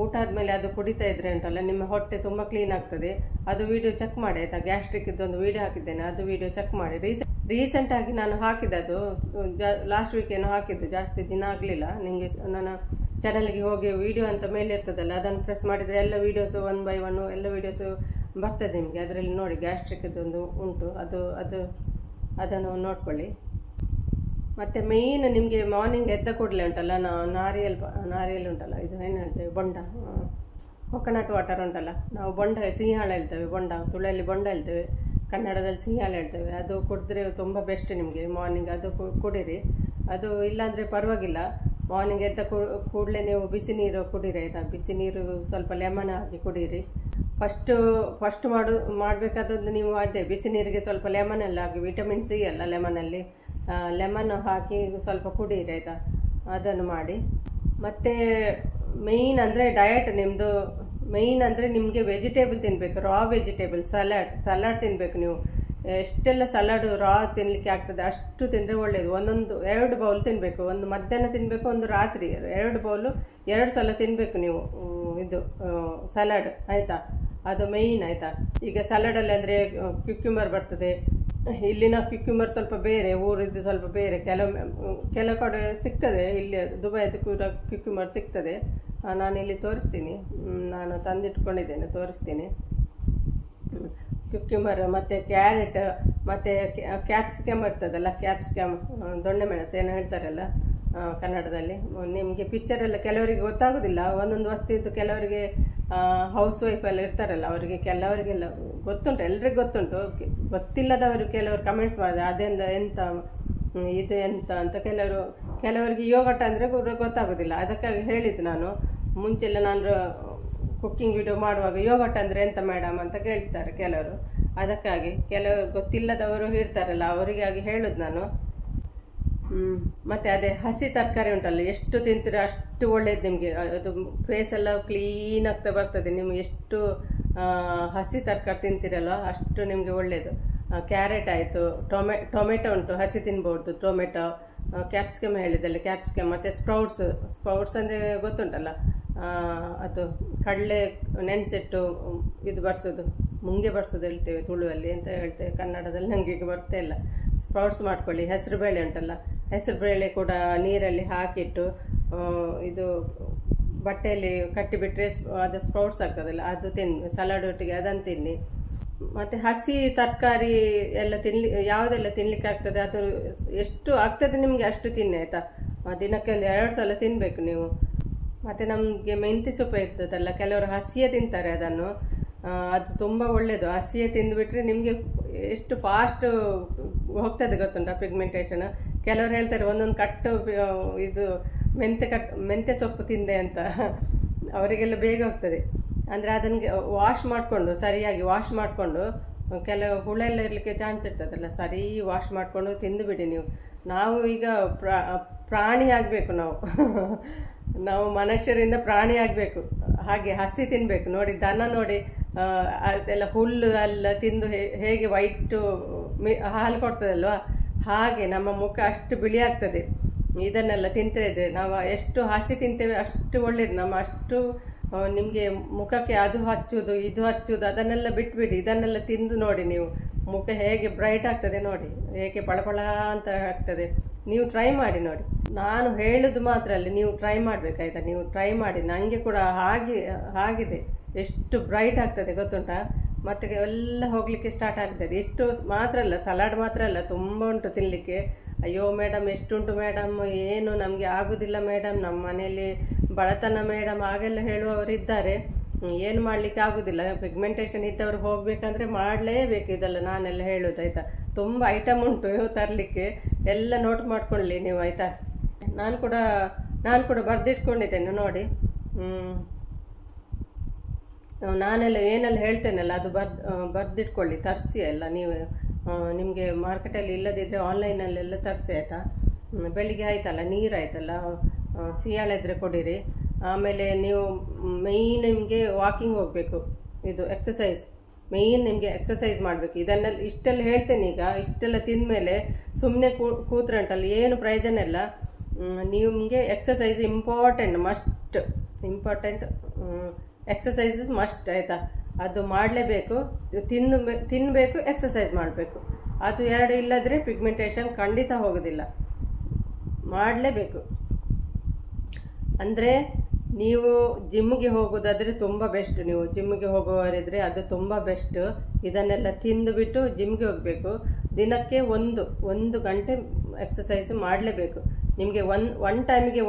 Speaker 1: ಊಟ ಆದಮೇಲೆ ಅದು ಕುಡಿತಾ ಇದ್ರೆ ಉಂಟಲ್ಲ, ನಿಮ್ಮ ಹೊಟ್ಟೆ ತುಂಬ ಕ್ಲೀನ್ ಆಗ್ತದೆ. ಅದು ವೀಡಿಯೋ ಚೆಕ್ ಮಾಡಿ ಆಯಿತಾ. ಗ್ಯಾಸ್ಟ್ರಿಕ್ಕಿದ್ದೊಂದು ವೀಡಿಯೋ ಹಾಕಿದ್ದೇನೆ, ಅದು ವೀಡಿಯೋ ಚೆಕ್ ಮಾಡಿ. ರೀಸೆಂಟಾಗಿ ನಾನು ಹಾಕಿದ್ದದು ಲಾಸ್ಟ್ ವೀಕ್ ಏನೋ ಹಾಕಿದ್ದು, ಜಾಸ್ತಿ ದಿನ ಆಗಲಿಲ್ಲ. ನಿಮಗೆ ನನ್ನ ಚಾನಲ್ಗೆ ಹೋಗಿ ವೀಡಿಯೋ ಅಂತ ಮೇಲೆ ಇರ್ತದಲ್ಲ, ಅದನ್ನು ಪ್ರೆಸ್ ಮಾಡಿದರೆ ಎಲ್ಲ ವೀಡಿಯೋಸು 1 by 1 ಎಲ್ಲ ವೀಡಿಯೋಸು ಬರ್ತದೆ ನಿಮಗೆ. ಅದರಲ್ಲಿ ನೋಡಿ ಗ್ಯಾಸ್ಟ್ರಿಕ್ಕಿದ್ದೊಂದು ಉಂಟು, ಅದನ್ನು ನೋಡ್ಕೊಳ್ಳಿ. ಮತ್ತು ಮೇಯ್ನ್ ನಿಮಗೆ ಮಾರ್ನಿಂಗ್ ಎದ್ದ ಕೂಡಲೇ ಉಂಟಲ್ಲ, ನಾವು ನಾರಿಯಲ್ ಉಂಟಲ್ಲ, ಇದು ಏನು ಹೇಳ್ತೇವೆ, ಬೊಂಡ, ಕೊಕೊನಟ್ ವಾಟರ್ ಉಂಟಲ್ಲ, ನಾವು ಬೊಂಡ ಸಿಹಿಯಾಳ ಹೇಳ್ತೇವೆ, ಬೊಂಡ ತುಳಲ್ಲಿ ಬೊಂಡ ಹೇಳ್ತೇವೆ, ಕನ್ನಡದಲ್ಲಿ ಸಿಹಿಯಾಳ ಹೇಳ್ತೇವೆ. ಅದು ಕುಡಿದ್ರೆ ತುಂಬ ಬೆಸ್ಟ್ ನಿಮಗೆ ಮಾರ್ನಿಂಗ್. ಅದು ಕುಡೀರಿ. ಅದು ಇಲ್ಲಾಂದರೆ ಪರವಾಗಿಲ್ಲ, ಮಾರ್ನಿಂಗ್ ಎದ್ದ ಕೂಡಲೇ ನೀವು ಬಿಸಿ ನೀರು ಕುಡೀರಿ ಆಯಿತಾ. ಬಿಸಿ ನೀರು ಸ್ವಲ್ಪ ಲೆಮನ್ ಹಾಕಿ ಕುಡೀರಿ. ಫಸ್ಟ್ ಮಾಡಬೇಕಾದದ್ದು ನೀವು ಅದೇ ಬಿಸಿ ನೀರಿಗೆ ಸ್ವಲ್ಪ ಲೆಮನ್ ಎಲ್ಲ ಹಾಕಿ, ವಿಟಮಿನ್ ಸಿ ಅಲ್ಲ ಲೆಮನಲ್ಲಿ, ಲೆಮನ್ ಹಾಕಿ ಸ್ವಲ್ಪ ಕುಡೀರಿ ಆಯಿತಾ. ಅದನ್ನು ಮಾಡಿ. ಮತ್ತು ಮೇಯ್ನ್ ಅಂದರೆ ಡಯಟ್ ನಿಮ್ಮದು ಮೇಯ್ನ್ ಅಂದರೆ ನಿಮಗೆ ವೆಜಿಟೇಬಲ್ ತಿನ್ನಬೇಕು, ರಾ ವೆಜಿಟೇಬಲ್, ಸಲಾಡ್ ತಿನ್ನಬೇಕು. ನೀವು ಎಷ್ಟೆಲ್ಲ ಸಲಾಡು ರಾ ತಿನ್ನಲಿಕ್ಕೆ ಆಗ್ತದೆ ಅಷ್ಟು ತಿಂದರೆ ಒಳ್ಳೆಯದು. 2 ಬೌಲ್ ತಿನ್ನಬೇಕು, ಒಂದು ಮಧ್ಯಾಹ್ನ ತಿನ್ನಬೇಕು, ಒಂದು ರಾತ್ರಿ. 2 ಬೌಲು 2 ಸಲ ತಿನ್ನಬೇಕು ನೀವು ಇದು ಸಲಾಡ್ ಆಯಿತಾ. ಅದು ಮೇಯ್ನ್ ಆಯಿತಾ. ಈಗ ಸಲಾಡಲ್ಲಿ ಅಂದರೆ ಕ್ಯುಕ್ಯುಮರ್ ಬರ್ತದೆ, ಇಲ್ಲಿನ ಕ್ಯುಕ್ಯುಮರ್ ಸ್ವಲ್ಪ ಬೇರೆ, ಊರಿದ್ದು ಸ್ವಲ್ಪ ಬೇರೆ. ಕೆಲವು ಕಡೆ ಸಿಗ್ತದೆ, ಇಲ್ಲಿ ದುಬೈದು ಕೂಡ ಕ್ಯುಕ್ಯುಮರ್ ಸಿಗ್ತದೆ. ನಾನಿಲ್ಲಿ ತೋರಿಸ್ತೀನಿ, ನಾನು ತಂದಿಟ್ಕೊಂಡಿದ್ದೇನೆ, ತೋರಿಸ್ತೀನಿ. ಕ್ಯುಕ್ಯುಮರ್ ಮತ್ತು ಕ್ಯಾರೆಟ್ ಮತ್ತು ಕ್ಯಾಪ್ಸಿಕಮ್ ಇರ್ತದಲ್ಲ, ಕ್ಯಾಪ್ಸಿಕಮ್, ದೊಣ್ಣೆ ಮೆಣಸು ಏನು ಹೇಳ್ತಾರಲ್ಲ ಕನ್ನಡದಲ್ಲಿ. ನಿಮಗೆ ಪಿಕ್ಚರೆಲ್ಲ ಕೆಲವರಿಗೆ ಗೊತ್ತಾಗೋದಿಲ್ಲ, ಒಂದೊಂದು ವಸ್ತು ಇದ್ದು ಕೆಲವರಿಗೆ ಹೌಸ್ ವೈಫ್ ಎಲ್ಲ ಇರ್ತಾರಲ್ಲ, ಕೆಲವರಿಗೆಲ್ಲ ಗೊತ್ತುಂಟು, ಎಲ್ರಿಗೂ ಗೊತ್ತುಂಟು. ಗೊತ್ತಿಲ್ಲದವರು ಕೆಲವರು ಕಮೆಂಟ್ಸ್ ಮಾಡಿದೆ, ಅದೆಂದ ಎಂತ ಇದು ಎಂತ ಅಂತ. ಕೆಲವರಿಗೆ ಯೋಗಟ್ ಅಂದರೆ ಗೊತ್ತಾಗೋದಿಲ್ಲ. ಅದಕ್ಕಾಗಿ ಹೇಳಿದ್ದು ನಾನು ಮುಂಚೆಲ್ಲ, ನಾನು ಕುಕ್ಕಿಂಗ್ ವಿಡಿಯೋ ಮಾಡುವಾಗ ಯೋಗಟ್ ಅಂದರೆ ಎಂತ ಮೇಡಮ್ ಅಂತ ಕೇಳ್ತಾರೆ ಕೆಲವರು. ಅದಕ್ಕಾಗಿ ಕೆಲವು ಗೊತ್ತಿಲ್ಲದವರು ಇರ್ತಾರಲ್ಲ, ಅವರಿಗಾಗಿ ಹೇಳೋದು ನಾನು. ಮತ್ತು ಅದೇ ಹಸಿ ತರಕಾರಿ ಉಂಟಲ್ಲ, ಎಷ್ಟು ತಿಂತೀರೋ ಅಷ್ಟು ಒಳ್ಳೇದು ನಿಮಗೆ. ಅದು ಫೇಸ್ ಎಲ್ಲ ಕ್ಲೀನ್ ಆಗ್ತಾ ಬರ್ತದೆ. ನಿಮ್ಗೆ ಎಷ್ಟು ಹಸಿ ತರಕಾರಿ ತಿಂತೀರಲ್ಲ ಅಷ್ಟು ನಿಮಗೆ ಒಳ್ಳೆಯದು. ಕ್ಯಾರೆಟ್ ಆಯಿತು, ಟೊಮೆಟೊ ಉಂಟು, ಹಸಿ ತಿನ್ಬೋದು. ಟೊಮೆಟೊ, ಕ್ಯಾಪ್ಸಿಕಮ್ ಹೇಳಿದ್ದಲ್ಲ, ಕ್ಯಾಪ್ಸಿಕಮ್. ಮತ್ತು ಸ್ಪ್ರೌಟ್ಸ್ ಅಂದರೆ ಗೊತ್ತುಂಟಲ್ಲ, ಅದು ಕಡಲೆ ನೆನೆಸಿಟ್ಟು ಇದು ಬರ್ಸೋದು, ಮುಂಗೆ ಬರ್ಸೋದು ಹೇಳ್ತೇವೆ ತುಳುವಲ್ಲಿ, ಅಂತ ಹೇಳ್ತೇವೆ ಕನ್ನಡದಲ್ಲಿ. ನನಗೆ ಈಗ ಬರ್ತಾ ಇಲ್ಲ. ಸ್ಪ್ರೌಟ್ಸ್ ಮಾಡ್ಕೊಳ್ಳಿ. ಹೆಸರುಬೇಳೆ ಉಂಟಲ್ಲ, ಹೆಸರುಬೇಳೆ ಕೂಡ ನೀರಲ್ಲಿ ಹಾಕಿಟ್ಟು ಇದು ಬಟ್ಟೆಯಲ್ಲಿ ಕಟ್ಟಿಬಿಟ್ರೆ ಅದು ಸ್ಪ್ರೌಟ್ಸ್ ಆಗ್ತದಲ್ಲ, ಅದು ತಿನ್ನಿ ಸಲಾಡ್ ಒಟ್ಟಿಗೆ, ಅದನ್ನು ತಿನ್ನಿ. ಮತ್ತು ಹಸಿ ತರಕಾರಿ ಎಲ್ಲ ಯಾವುದೆಲ್ಲ ತಿನ್ನಲಿಕ್ಕೆ ಆಗ್ತದೆ ಅದು ಎಷ್ಟು ಆಗ್ತದೆ ನಿಮಗೆ ಅಷ್ಟು ತಿನ್ನಿ ಆಯಿತಾ. ದಿನಕ್ಕೆ ಒಂದು 2 ಸಲ ತಿನ್ನಬೇಕು ನೀವು. ಮತ್ತು ನಮಗೆ ಮೆಂತ್ಯ ಸೊಪ್ಪು ಇರ್ತದಲ್ಲ, ಕೆಲವರು ಹಸಿಯೇ ತಿಂತಾರೆ ಅದನ್ನು, ಅದು ತುಂಬ ಒಳ್ಳೆಯದು. ಹಸಿಯೇ ತಿಂದುಬಿಟ್ರೆ ನಿಮಗೆ ಎಷ್ಟು ಫಾಸ್ಟ್ ಹೋಗ್ತದೆ ಗೊತ್ತುಂಟ ಪಿಗ್ಮೆಂಟೇಷನ್. ಕೆಲವರು ಹೇಳ್ತಾರೆ ಒಂದೊಂದು ಕಟ್ಟು ಇದು ಮೆಂತ್ಯ ಸೊಪ್ಪು ತಿಂದೆ ಅಂತ, ಅವರಿಗೆಲ್ಲ ಬೇಗ ಹೋಗ್ತದೆ. ಅಂದರೆ ಅದನ್ನು ವಾಶ್ ಮಾಡಿಕೊಂಡು, ಸರಿಯಾಗಿ ವಾಶ್ ಮಾಡಿಕೊಂಡು, ಕೆಲವು ಹುಳ ಎಲ್ಲ ಇರಲಿಕ್ಕೆ ಚಾನ್ಸ್ ಇರ್ತದಲ್ಲ, ಸರಿ ವಾಶ್ ಮಾಡಿಕೊಂಡು ತಿಂದುಬಿಡಿ ನೀವು. ನಾವು ಈಗ ಪ್ರಾಣಿ ಆಗಬೇಕು ನಾವು ಮನುಷ್ಯರಿಂದ ಪ್ರಾಣಿ ಆಗಬೇಕು. ಹಾಗೆ ಹಸಿ ತಿನ್ನಬೇಕು. ನೋಡಿ ದನ ನೋಡಿ ಅದೆಲ್ಲ ಹುಲ್ಲು ಎಲ್ಲ ತಿಂದು ಹೇಗೆ ವೈಟು ಹಾಲು ಕೊಡ್ತದಲ್ವ, ಹಾಗೆ ನಮ್ಮ ಮುಖ ಅಷ್ಟು ಬಿಳಿ ಆಗ್ತದೆ ಇದನ್ನೆಲ್ಲ ತಿಂತಿದ್ರೆ. ನಾವು ಎಷ್ಟು ಹಸಿ ತಿಂತೇವೆ ಅಷ್ಟು ಒಳ್ಳೇದು. ನಮ್ಮ ಅಷ್ಟು ನಿಮಗೆ ಮುಖಕ್ಕೆ ಅದು ಹಚ್ಚುವುದು ಇದು ಹಚ್ಚುವುದು ಅದನ್ನೆಲ್ಲ ಬಿಟ್ಬಿಡಿ. ಇದನ್ನೆಲ್ಲ ತಿಂದು ನೋಡಿ ನೀವು, ಮುಖ ಹೇಗೆ ಬ್ರೈಟ್ ಆಗ್ತದೆ ನೋಡಿ, ಹೇಗೆ ಪಳಪಳ ಅಂತ ಆಗ್ತದೆ. ನೀವು ಟ್ರೈ ಮಾಡಿ ನೋಡಿ. ನಾನು ಹೇಳೋದು ಮಾತ್ರ ಅಲ್ಲ, ನೀವು ಟ್ರೈ ಮಾಡಬೇಕಾಯ್ತಾ. ನೀವು ಟ್ರೈ ಮಾಡಿ. ನನಗೆ ಕೂಡ ಆಗಿದೆ. ಎಷ್ಟು ಬ್ರೈಟ್ ಆಗ್ತದೆ ಗೊತ್ತುಂಟಾ. ಮತ್ತು ಎಲ್ಲ ಹೋಗಲಿಕ್ಕೆ ಸ್ಟಾರ್ಟ್ ಆಗ್ತದೆ. ಎಷ್ಟು ಮಾತ್ರ ಅಲ್ಲ, ಸಲಾಡ್ ಮಾತ್ರ ಅಲ್ಲ, ತುಂಬ ಉಂಟು ತಿನ್ನಲಿಕ್ಕೆ. ಅಯ್ಯೋ ಮೇಡಮ್ ಎಷ್ಟುಂಟು ಮೇಡಮ್, ಏನು ನಮಗೆ ಆಗೋದಿಲ್ಲ ಮೇಡಮ್, ನಮ್ಮ ಮನೆಯಲ್ಲಿ ಬಡತನ ಮೇಡಮ್ ಹಾಗೆಲ್ಲ ಹೇಳುವವರಿದ್ದಾರೆ. ಏನು ಮಾಡಲಿಕ್ಕೆ ಆಗೋದಿಲ್ಲ. ಪಿಗ್ಮೆಂಟೇಷನ್ ಇದ್ದವರು ಹೋಗಬೇಕಂದ್ರೆ ಮಾಡಲೇಬೇಕು ಇದೆಲ್ಲ ನಾನೆಲ್ಲ ಹೇಳೋದು ಆಯಿತಾ. ತುಂಬ ಐಟಮ್ ಉಂಟು ತರಲಿಕ್ಕೆ, ಎಲ್ಲ ನೋಟ್ ಮಾಡ್ಕೊಳ್ಳಿ ನೀವು ಆಯಿತಾ. ನಾನು ಕೂಡ ಬರೆದಿಟ್ಕೊಂಡಿದ್ದೇನೆ ನೋಡಿ. ನಾನೆಲ್ಲ ಏನೆಲ್ಲ ಹೇಳ್ತೇನಲ್ಲ ಅದು ಬರೆದಿಟ್ಕೊಳ್ಳಿ, ತರಿಸಿ ಎಲ್ಲ ನೀವು. ನಿಮಗೆ ಮಾರ್ಕೆಟಲ್ಲಿ ಇಲ್ಲದಿದ್ದರೆ ಆನ್ಲೈನಲ್ಲೆಲ್ಲ ತರಿಸಿ ಆಯಿತಾ. ಬೆಳಿಗ್ಗೆ ಆಯ್ತಲ್ಲ, ನೀರು ಆಯ್ತಲ್ಲ, ಸಿಯಾಳ ಇದ್ದರೆ ಕೊಡಿರಿ. ಆಮೇಲೆ ನೀವು ಮೇಯ್ನ್ ನಿಮಗೆ ವಾಕಿಂಗ್ ಹೋಗಬೇಕು, ಇದು ಎಕ್ಸಸೈಸ್ ಮೇಯ್ನ್ ನಿಮಗೆ ಎಕ್ಸಸೈಸ್ ಮಾಡಬೇಕು. ಇದನ್ನೆಲ್ಲ ಇಷ್ಟೆಲ್ಲ ಹೇಳ್ತೇನೆ. ಈಗ ಇಷ್ಟೆಲ್ಲ ತಿಂದಮೇಲೆ ಸುಮ್ಮನೆ ಕೂತ್ರೆ ಉಂಟಲ್ಲ ಏನು ಪ್ರಯೋಜನ ಇಲ್ಲ. ನಿಮಗೆ ಎಕ್ಸಸೈಸ್ ಇಂಪಾರ್ಟೆಂಟ್ ಎಕ್ಸಸೈಸ್ ಮಸ್ಟ್, ಆಯಿತಾ? ಅದು ಮಾಡಲೇಬೇಕು. ತಿನ್ನಬೇಕು, ಎಕ್ಸಸೈಸ್ ಮಾಡಬೇಕು. ಅದು ಎರಡು ಇಲ್ಲದ್ರೆ ಪಿಗ್ಮೆಂಟೇಷನ್ ಖಂಡಿತ ಹೋಗೋದಿಲ್ಲ, ಮಾಡಲೇಬೇಕು. ಅಂದರೆ ನೀವು ಜಿಮ್ಗೆ ಹೋಗೋದಾದರೆ ತುಂಬ ಬೆಸ್ಟ್. ನೀವು ಜಿಮ್ಗೆ ಹೋಗುವವರಿದ್ರೆ ಅದು ತುಂಬ ಬೆಸ್ಟ್. ಇದನ್ನೆಲ್ಲ ತಿಂದುಬಿಟ್ಟು ಜಿಮ್ಗೆ ಹೋಗಬೇಕು. ದಿನಕ್ಕೆ ಒಂದು ಗಂಟೆ ಎಕ್ಸಸೈಸ್ ಮಾಡಲೇಬೇಕು. ನಿಮಗೆ ಒನ್ ಟೈಮಿಗೆ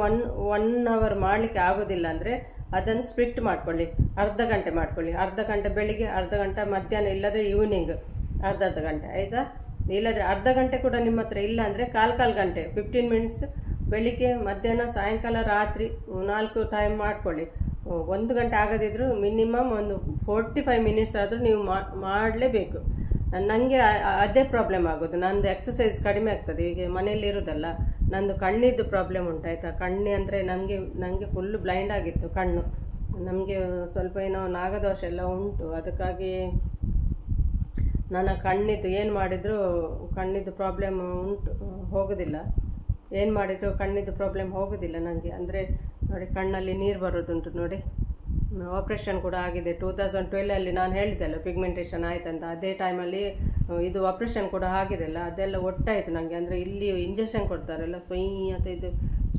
Speaker 1: ಒನ್ ಅವರ್ ಮಾಡಲಿಕ್ಕೆ ಆಗೋದಿಲ್ಲ ಅಂದರೆ ಅದನ್ನು ಸ್ಪ್ಲಿಟ್ ಮಾಡ್ಕೊಳ್ಳಿ, ಅರ್ಧ ಗಂಟೆ ಮಾಡ್ಕೊಳ್ಳಿ. ಅರ್ಧ ಗಂಟೆ ಬೆಳಿಗ್ಗೆ, ಅರ್ಧ ಗಂಟೆ ಮಧ್ಯಾಹ್ನ, ಇಲ್ಲದ್ರೆ ಈವ್ನಿಂಗ್ ಅರ್ಧ ಗಂಟೆ, ಆಯಿತಾ? ಇಲ್ಲದ್ರೆ ಅರ್ಧ ಗಂಟೆ ಕೂಡ ನಿಮ್ಮ ಹತ್ರ ಇಲ್ಲ ಅಂದರೆ ಕಾಲು ಗಂಟೆ 15 ಮಿನಿಟ್ಸ್ ಬೆಳಿಗ್ಗೆ, ಮಧ್ಯಾಹ್ನ, ಸಾಯಂಕಾಲ, ರಾತ್ರಿ 4 ಟೈಮ್ ಮಾಡ್ಕೊಳ್ಳಿ. 1 ಗಂಟೆ ಆಗದಿದ್ರೂ ಮಿನಿಮಮ್ ಒಂದು 45 ಮಿನಿಟ್ಸ್ ಆದರೂ ನೀವು ಮಾಡಲೇಬೇಕು. ನನಗೆ ಅದೇ ಪ್ರಾಬ್ಲಮ್ ಆಗೋದು, ನಂದು ಎಕ್ಸಸೈಸ್ ಕಡಿಮೆ ಆಗ್ತದೆ. ಈಗ ಮನೆಯಲ್ಲಿ ಇರೋದಲ್ಲ, ನಂದು ಕಣ್ಣಿದ್ದು ಪ್ರಾಬ್ಲಮ್ ಉಂಟಾಯ್ತಾ. ಕಣ್ಣು ಅಂದರೆ ನನಗೆ ಫುಲ್ಲು ಬ್ಲೈಂಡ್ ಆಗಿತ್ತು ಕಣ್ಣು. ನಮಗೆ ಸ್ವಲ್ಪ ಏನೋ ನಾಗದೋಷ ಎಲ್ಲ ಉಂಟು. ಅದಕ್ಕಾಗಿ ನನ್ನ ಕಣ್ಣಿದ್ದು ಏನು ಮಾಡಿದರೂ ಕಣ್ಣಿದ್ದು ಪ್ರಾಬ್ಲಮ್ ಉಂಟು, ಹೋಗೋದಿಲ್ಲ. ಏನು ಮಾಡಿದರೂ ಕಣ್ಣಿದ್ದು ಪ್ರಾಬ್ಲಮ್ ಹೋಗೋದಿಲ್ಲ ನನಗೆ. ಅಂದರೆ ನೋಡಿ, ಕಣ್ಣಲ್ಲಿ ನೀರು ಬರೋದುಂಟು ನೋಡಿ. ಆಪ್ರೇಷನ್ ಕೂಡ ಆಗಿದೆ 2012 ನಾನು ಹೇಳಿದ್ದೆಲ್ಲ ಪಿಗ್ಮೆಂಟೇಷನ್ ಆಯ್ತಂತ. ಅದೇ ಟೈಮಲ್ಲಿ ಇದು ಆಪ್ರೇಷನ್ ಕೂಡ ಆಗಿದೆಲ್ಲ, ಅದೆಲ್ಲ ಒಟ್ಟಾಯಿತು ನನಗೆ. ಅಂದರೆ ಇಲ್ಲಿ ಇಂಜೆಕ್ಷನ್ ಕೊಡ್ತಾರಲ್ಲ, ಸೊಯ್ ಅಂತ ಇದು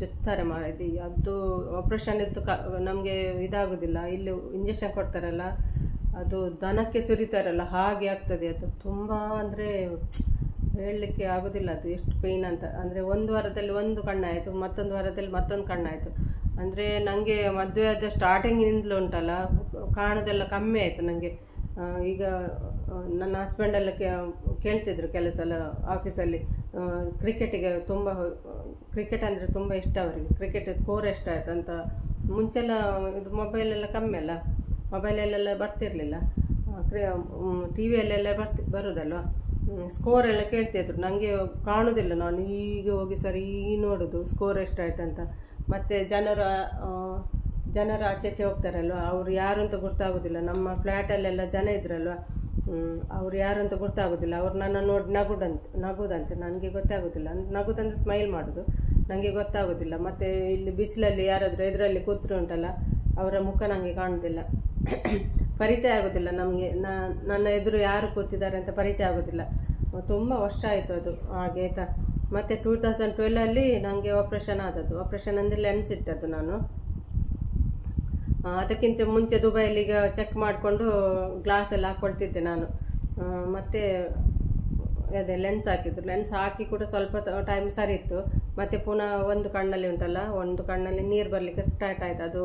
Speaker 1: ಚುತ್ತಾರೆ ಇದು. ಅದು ಆಪ್ರೇಷನ್ ಇದ್ದು ನಮಗೆ ಇದಾಗೋದಿಲ್ಲ. ಇಲ್ಲಿ ಇಂಜೆಕ್ಷನ್ ಕೊಡ್ತಾರಲ್ಲ, ಅದು ದನಕ್ಕೆ ಸುರಿತಾರಲ್ಲ ಹಾಗೆ ಆಗ್ತದೆ. ಅದು ತುಂಬ ಅಂದರೆ ಹೇಳಲಿಕ್ಕೆ ಆಗೋದಿಲ್ಲ ಅದು ಎಷ್ಟು ಪೇಯ್ನ್ ಅಂತ. ಅಂದರೆ ಒಂದು ವಾರದಲ್ಲಿ ಒಂದು ಕಣ್ಣಾಯಿತು, ಮತ್ತೊಂದು ವಾರದಲ್ಲಿ ಮತ್ತೊಂದು ಕಣ್ಣಾಯಿತು. ಅಂದರೆ ನನಗೆ ಮದುವೆ ಆದ ಸ್ಟಾರ್ಟಿಂಗಿನಿಂದಲೂ ಉಂಟಲ್ಲ, ಕಾಣೋದೆಲ್ಲ ಕಮ್ಮಿ ಆಯಿತು ನನಗೆ. ಈಗ ನನ್ನ ಹಸ್ಬೆಂಡೆಲ್ಲ ಕೇಳ್ತಿದ್ರು ಕೆಲಸ ಎಲ್ಲ ಆಫೀಸಲ್ಲಿ. ಕ್ರಿಕೆಟ್ ಅಂದರೆ ತುಂಬ ಇಷ್ಟ ಅವರಿಗೆ. ಕ್ರಿಕೆಟ್ ಸ್ಕೋರ್ ಎಷ್ಟಾಯಿತು ಅಂತ. ಮುಂಚೆಲ್ಲ ಇದು ಮೊಬೈಲೆಲ್ಲ ಕಮ್ಮಿ ಅಲ್ಲ, ಮೊಬೈಲಲ್ಲೆಲ್ಲ ಬರ್ತಿರಲಿಲ್ಲ, ಟಿ ವಿಯಲ್ಲೆಲ್ಲ ಬರೋದಲ್ವ, ಸ್ಕೋರ್ ಎಲ್ಲ ಕೇಳ್ತಿದ್ರು. ನನಗೆ ಕಾಣೋದಿಲ್ಲ, ನಾನು ಈಗ ಹೋಗಿ ಸರಿ ನೋಡೋದು ಸ್ಕೋರ್ ಎಷ್ಟಾಯ್ತು ಅಂತ. ಮತ್ತು ಜನರು ಆಚೆ ಹೋಗ್ತಾರಲ್ವ, ಅವ್ರು ಯಾರು ಅಂತ ಗೊತ್ತಾಗೋದಿಲ್ಲ. ನಮ್ಮ ಫ್ಲ್ಯಾಟಲ್ಲೆಲ್ಲ ಜನ ಇದ್ರಲ್ವ, ಅವ್ರು ಯಾರು ಅಂತ ಗೊತ್ತಾಗೋದಿಲ್ಲ. ಅವ್ರು ನನ್ನ ನೋಡಿ ನಗೋದಂತೆ ನನಗೆ ಗೊತ್ತಾಗೋದಿಲ್ಲ. ನಗೋದಂದ್ರೆ ಸ್ಮೈಲ್ ಮಾಡೋದು, ನನಗೆ ಗೊತ್ತಾಗೋದಿಲ್ಲ. ಮತ್ತು ಇಲ್ಲಿ ಬಿಸಿಲಲ್ಲಿ ಯಾರಾದರೂ ಎದುರಲ್ಲಿ ಕೂತ್ರು ಉಂಟಲ್ಲ, ಅವರ ಮುಖ ನನಗೆ ಕಾಣೋದಿಲ್ಲ, ಪರಿಚಯ ಆಗೋದಿಲ್ಲ ನಮಗೆ. ನನ್ನ ಎದುರು ಯಾರು ಕೂತಿದ್ದಾರೆ ಅಂತ ಪರಿಚಯ ಆಗೋದಿಲ್ಲ. ತುಂಬ ವರ್ಷ ಆಯಿತು ಅದು ಹಾಗೆ, ಆಯಿತಾ? ಮತ್ತು 2012 ನನಗೆ ಆಪ್ರೇಷನ್ ಆದದ್ದು. ಆಪ್ರೇಷನ್ ಅಂದರೆ ಲೆನ್ಸ್ ಇಟ್ಟದ್ದು ನಾನು. ಅದಕ್ಕಿಂತ ಮುಂಚೆ ದುಬೈಯಲ್ಲಿ ಈಗ ಚೆಕ್ ಮಾಡಿಕೊಂಡು ಗ್ಲಾಸ್ ಎಲ್ಲ ಹಾಕ್ಕೊಳ್ತಿದ್ದೆ ನಾನು. ಮತ್ತು ಅದೇ ಲೆನ್ಸ್ ಹಾಕಿದ್ರು. ಲೆನ್ಸ್ ಹಾಕಿ ಕೂಡ ಸ್ವಲ್ಪ ಟೈಮ್ ಸರಿ ಇತ್ತು. ಮತ್ತು ಪುನಃ ಒಂದು ಕಣ್ಣಲ್ಲಿ ಉಂಟಲ್ಲ, ಒಂದು ಕಣ್ಣಲ್ಲಿ ನೀರು ಬರಲಿಕ್ಕೆ ಸ್ಟಾರ್ಟ್ ಆಯಿತು. ಅದು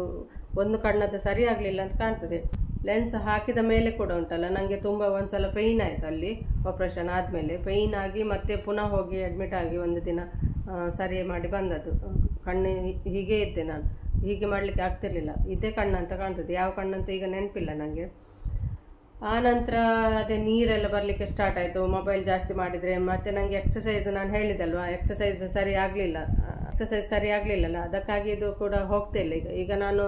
Speaker 1: ಒಂದು ಕಣ್ಣದು ಸರಿ ಆಗಲಿಲ್ಲ ಅಂತ ಕಾಣ್ತದೆ. ಲೆನ್ಸ್ ಹಾಕಿದ ಮೇಲೆ ಕೂಡ ಉಂಟಲ್ಲ, ನನಗೆ ತುಂಬ ಒಂದು ಸಲ ಪೇಯ್ನ್ ಆಯಿತು ಅಲ್ಲಿ. ಆಪ್ರೇಷನ್ ಆದಮೇಲೆ ಪೇಯ್ನ್ ಆಗಿ ಮತ್ತೆ ಪುನಃ ಹೋಗಿ ಅಡ್ಮಿಟ್ ಆಗಿ ಒಂದು ದಿನ ಸರಿ ಮಾಡಿ ಬಂದದ್ದು. ಕಣ್ಣು ಹೀಗೆ ಇದ್ದೆ ನಾನು, ಹೀಗೆ ಮಾಡಲಿಕ್ಕೆ ಆಗ್ತಿರ್ಲಿಲ್ಲ. ಇದೇ ಕಣ್ಣು ಅಂತ ಕಾಣ್ತದೆ, ಯಾವ ಕಣ್ಣಂತ ಈಗ ನೆನಪಿಲ್ಲ ನನಗೆ. ಆ ನಂತರ ಅದೇ ನೀರೆಲ್ಲ ಬರಲಿಕ್ಕೆ ಸ್ಟಾರ್ಟ್ ಆಯಿತು, ಮೊಬೈಲ್ ಜಾಸ್ತಿ ಮಾಡಿದರೆ. ಮತ್ತು ನನಗೆ ಎಕ್ಸಸೈಸ್ ನಾನು ಹೇಳಿದಲ್ವ, ಎಕ್ಸಸೈಸ್ ಸರಿ ಆಗಲಿಲ್ಲಲ್ಲ, ಅದಕ್ಕಾಗಿ ಇದು ಕೂಡ ಹೋಗ್ತಿಲ್ಲ ಈಗ ನಾನು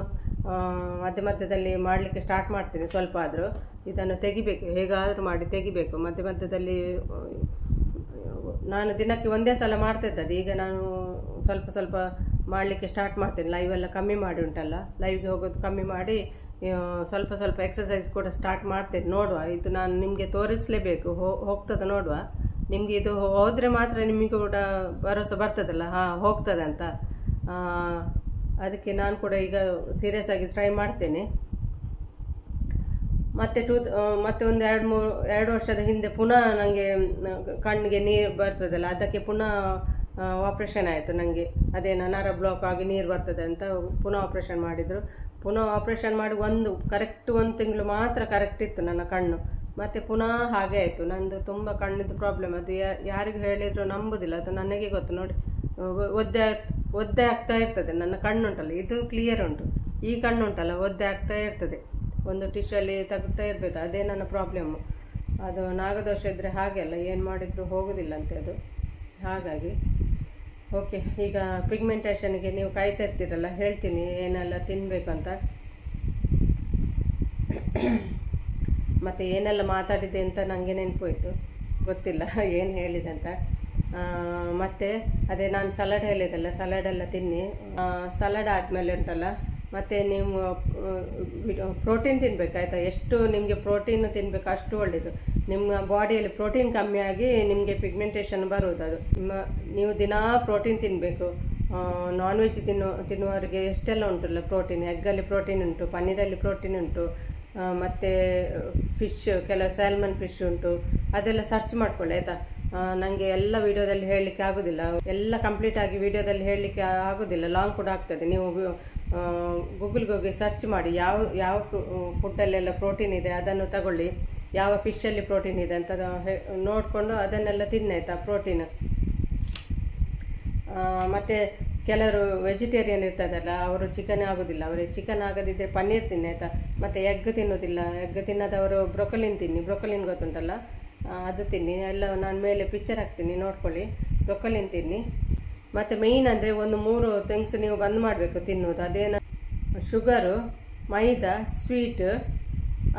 Speaker 1: ಮಧ್ಯದಲ್ಲಿ ಮಾಡಲಿಕ್ಕೆ ಸ್ಟಾರ್ಟ್ ಮಾಡ್ತೀನಿ. ಸ್ವಲ್ಪ ಆದರೂ ಇದನ್ನು ತೆಗಿಬೇಕು, ಹೇಗಾದರೂ ಮಾಡಿ ತೆಗಿಬೇಕು. ಮಧ್ಯದಲ್ಲಿ ನಾನು ದಿನಕ್ಕೆ ಒಂದೇ ಸಲ ಮಾಡ್ತಿದ್ದದ್ದು, ಈಗ ನಾನು ಸ್ವಲ್ಪ ಮಾಡಲಿಕ್ಕೆ ಸ್ಟಾರ್ಟ್ ಮಾಡ್ತೇನೆ. ಲೈವೆಲ್ಲ ಕಮ್ಮಿ ಮಾಡಿ ಉಂಟಲ್ಲ, ಲೈವ್ಗೆ ಹೋಗೋದು ಕಮ್ಮಿ ಮಾಡಿ ಸ್ವಲ್ಪ ಎಕ್ಸಸೈಸ್ ಕೂಡ ಸ್ಟಾರ್ಟ್ ಮಾಡ್ತೇನೆ. ನೋಡುವ, ಇದು ನಾನು ನಿಮಗೆ ತೋರಿಸಲೇಬೇಕು, ಹೋಗ್ತದೆ ನೋಡುವ. ನಿಮಗೆ ಇದು ಹೋದರೆ ಮಾತ್ರ ನಿಮಗೆ ಕೂಡ ಭರವಸೆ ಬರ್ತದಲ್ಲ, ಹೋಗ್ತದೆ ಅಂತ. ಅದಕ್ಕೆ ನಾನು ಕೂಡ ಈಗ ಸೀರಿಯಸ್ ಆಗಿ ಟ್ರೈ ಮಾಡ್ತೇನೆ. ಮತ್ತೆ ಒಂದು 2 ವರ್ಷದ ಹಿಂದೆ ಪುನಃ ನನಗೆ ಕಣ್ಣಿಗೆ ನೀರು ಬರ್ತದಲ್ಲ, ಅದಕ್ಕೆ ಪುನಃ ಆಪ್ರೇಷನ್ ಆಯಿತು ನನಗೆ. ಅದೇನೋ ನರ ಬ್ಲಾಕ್ ಆಗಿ ನೀರು ಬರ್ತದೆ ಅಂತ ಪುನಃ ಆಪ್ರೇಷನ್ ಮಾಡಿದರು. ಪುನಃ ಆಪ್ರೇಷನ್ ಮಾಡಿ ಒಂದು ತಿಂಗಳು ಮಾತ್ರ ಕರೆಕ್ಟ್ ಇತ್ತು ನನ್ನ ಕಣ್ಣು. ಮತ್ತು ಪುನಃ ಹಾಗೆ ಆಯಿತು. ನಂದು ತುಂಬ ಕಣ್ಣಿದ್ದು ಪ್ರಾಬ್ಲಮ್. ಅದು ಯಾರಿಗೆ ಹೇಳಿದರೂ ನಂಬುದಿಲ್ಲ, ಅದು ನನಗೆ ಗೊತ್ತು. ನೋಡಿ, ಒದ್ದೆ ಆಗ್ತಾ ಇರ್ತದೆ ನನ್ನ ಕಣ್ಣುಂಟಲ್ಲ, ಇದು ಕ್ಲಿಯರ್ ಉಂಟು. ಈ ಕಣ್ಣುಂಟಲ್ಲ ಒದ್ದೆ ಆಗ್ತಾ ಇರ್ತದೆ, ಒಂದು ಟಿಶ್ಯೂಲ್ಲಿ ತೆಗ್ತಾ ಇರಬೇಕು. ಅದೇ ನನ್ನ ಪ್ರಾಬ್ಲಮ್ಮು. ಅದು ನಾಗದೋಷ ಇದ್ದರೆ ಹಾಗೆ ಅಲ್ಲ, ಏನು ಮಾಡಿದರೂ ಹೋಗೋದಿಲ್ಲ ಅಂತೆ ಅದು. ಹಾಗಾಗಿ ಓಕೆ, ಈಗ ಪಿಗ್ಮೆಂಟೇಷನ್ಗೆ ನೀವು ಕಾಯ್ತಾ ಇರ್ತೀರಲ್ಲ, ಹೇಳ್ತೀನಿ ಏನೆಲ್ಲ ತಿನ್ನಬೇಕು ಅಂತ. ಮತ್ತು ಏನೆಲ್ಲ ಮಾತಾಡಿದೆ ಅಂತ ನನಗೆ ನೆನಪೋಯ್ತು, ಗೊತ್ತಿಲ್ಲ ಏನು ಹೇಳಿದೆ ಅಂತ. ಮತ್ತು ಅದೇ ನಾನು ಸಲಾಡ್ ಹೇಳಿದೆಲ್ಲ, ಸಲಾಡೆಲ್ಲ ತಿನ್ನಿ. ಸಲಾಡ್ ಆದಮೇಲೆ ಉಂಟಲ್ಲ, ಮತ್ತು ನೀವು ಪ್ರೋಟೀನ್ ತಿನ್ನಬೇಕಾಯ್ತಾ. ಎಷ್ಟು ನಿಮಗೆ ಪ್ರೋಟೀನ್ ತಿನ್ನಬೇಕು ಅಷ್ಟು ಒಳ್ಳೆಯದು. ನಿಮ್ಮ ಬಾಡಿಯಲ್ಲಿ ಪ್ರೋಟೀನ್ ಕಮ್ಮಿಯಾಗಿ ನಿಮಗೆ ಪಿಗ್ಮೆಂಟೇಷನ್ ಬರುವುದು. ಅದು ನೀವು ದಿನಾ ಪ್ರೋಟೀನ್ ತಿನ್ನಬೇಕು. ನಾನ್ ವೆಜ್ ತಿನ್ನುವವರಿಗೆ ಎಷ್ಟೆಲ್ಲ ಉಂಟಲ್ಲ ಪ್ರೋಟೀನ್. ಎಗ್ಗಲ್ಲಿ ಪ್ರೋಟೀನ್ ಉಂಟು, ಪನ್ನೀರಲ್ಲಿ ಪ್ರೋಟೀನ್ ಉಂಟು, ಮತ್ತು ಫಿಶ್, ಕೆಲವು ಸ್ಯಾಲ್ಮನ್ ಫಿಶ್ ಉಂಟು. ಅದೆಲ್ಲ ಸರ್ಚ್ ಮಾಡ್ಕೊಳ್ಳಿ ಆಯಿತಾ. ನನಗೆ ಎಲ್ಲ ವೀಡಿಯೋದಲ್ಲಿ ಹೇಳಲಿಕ್ಕೆ ಆಗೋದಿಲ್ಲ, ಎಲ್ಲ ಕಂಪ್ಲೀಟಾಗಿ ವೀಡಿಯೋದಲ್ಲಿ ಹೇಳಲಿಕ್ಕೆ ಆಗೋದಿಲ್ಲ, ಲಾಂಗ್ ಕೂಡ ಆಗ್ತದೆ. ನೀವು ಗೂಗಲ್ಗೆ ಹೋಗಿ ಸರ್ಚ್ ಮಾಡಿ ಯಾವ ಫುಡ್ಡಲ್ಲೆಲ್ಲ ಪ್ರೋಟೀನ್ ಇದೆ ಅದನ್ನು ತಗೊಳ್ಳಿ, ಯಾವ ಫಿಶಲ್ಲಿ ಪ್ರೋಟೀನ್ ಇದೆ ಅಂತ ನೋಡಿಕೊಂಡು ಅದನ್ನೆಲ್ಲ ತಿನ್ನಾಯ್ತಾ ಪ್ರೋಟೀನ್. ಮತ್ತು ಕೆಲವರು ವೆಜಿಟೇರಿಯನ್ ಇರ್ತದಲ್ಲ, ಅವರು ಚಿಕನ್ ಆಗೋದಿಲ್ಲ, ಅವರಿಗೆ ಚಿಕನ್ ಆಗದಿದ್ದರೆ ಪನ್ನೀರ್ ತಿನ್ನಾಯ್ತಾ. ಮತ್ತು ಎಗ್ ತಿನ್ನೋದಿಲ್ಲ, ಎಗ್ ತಿನ್ನೋದವರು ಬ್ರೊಕೊಲಿನ್ ತಿನ್ನಿ. ಬ್ರೊಕೊಲಿನ್ ಗೊತ್ತುಂಟಲ್ಲ, ಅದು ತಿನ್ನಿ. ಎಲ್ಲ ನಾನು ಮೇಲೆ ಪಿಕ್ಚರ್ ಹಾಕ್ತೀನಿ, ನೋಡ್ಕೊಳ್ಳಿ. ಬ್ರೊಕೊಲಿನ್ ತಿನ್ನಿ. ಮತ್ತು ಮೇಯ್ನ್ ಅಂದರೆ ಒಂದು 3 ಥಿಂಗ್ಸ್ ನೀವು ಬಂದ್ ಮಾಡಬೇಕು ತಿನ್ನೋದು. ಅದೇನು, ಶುಗರು, ಮೈದಾ, ಸ್ವೀಟ್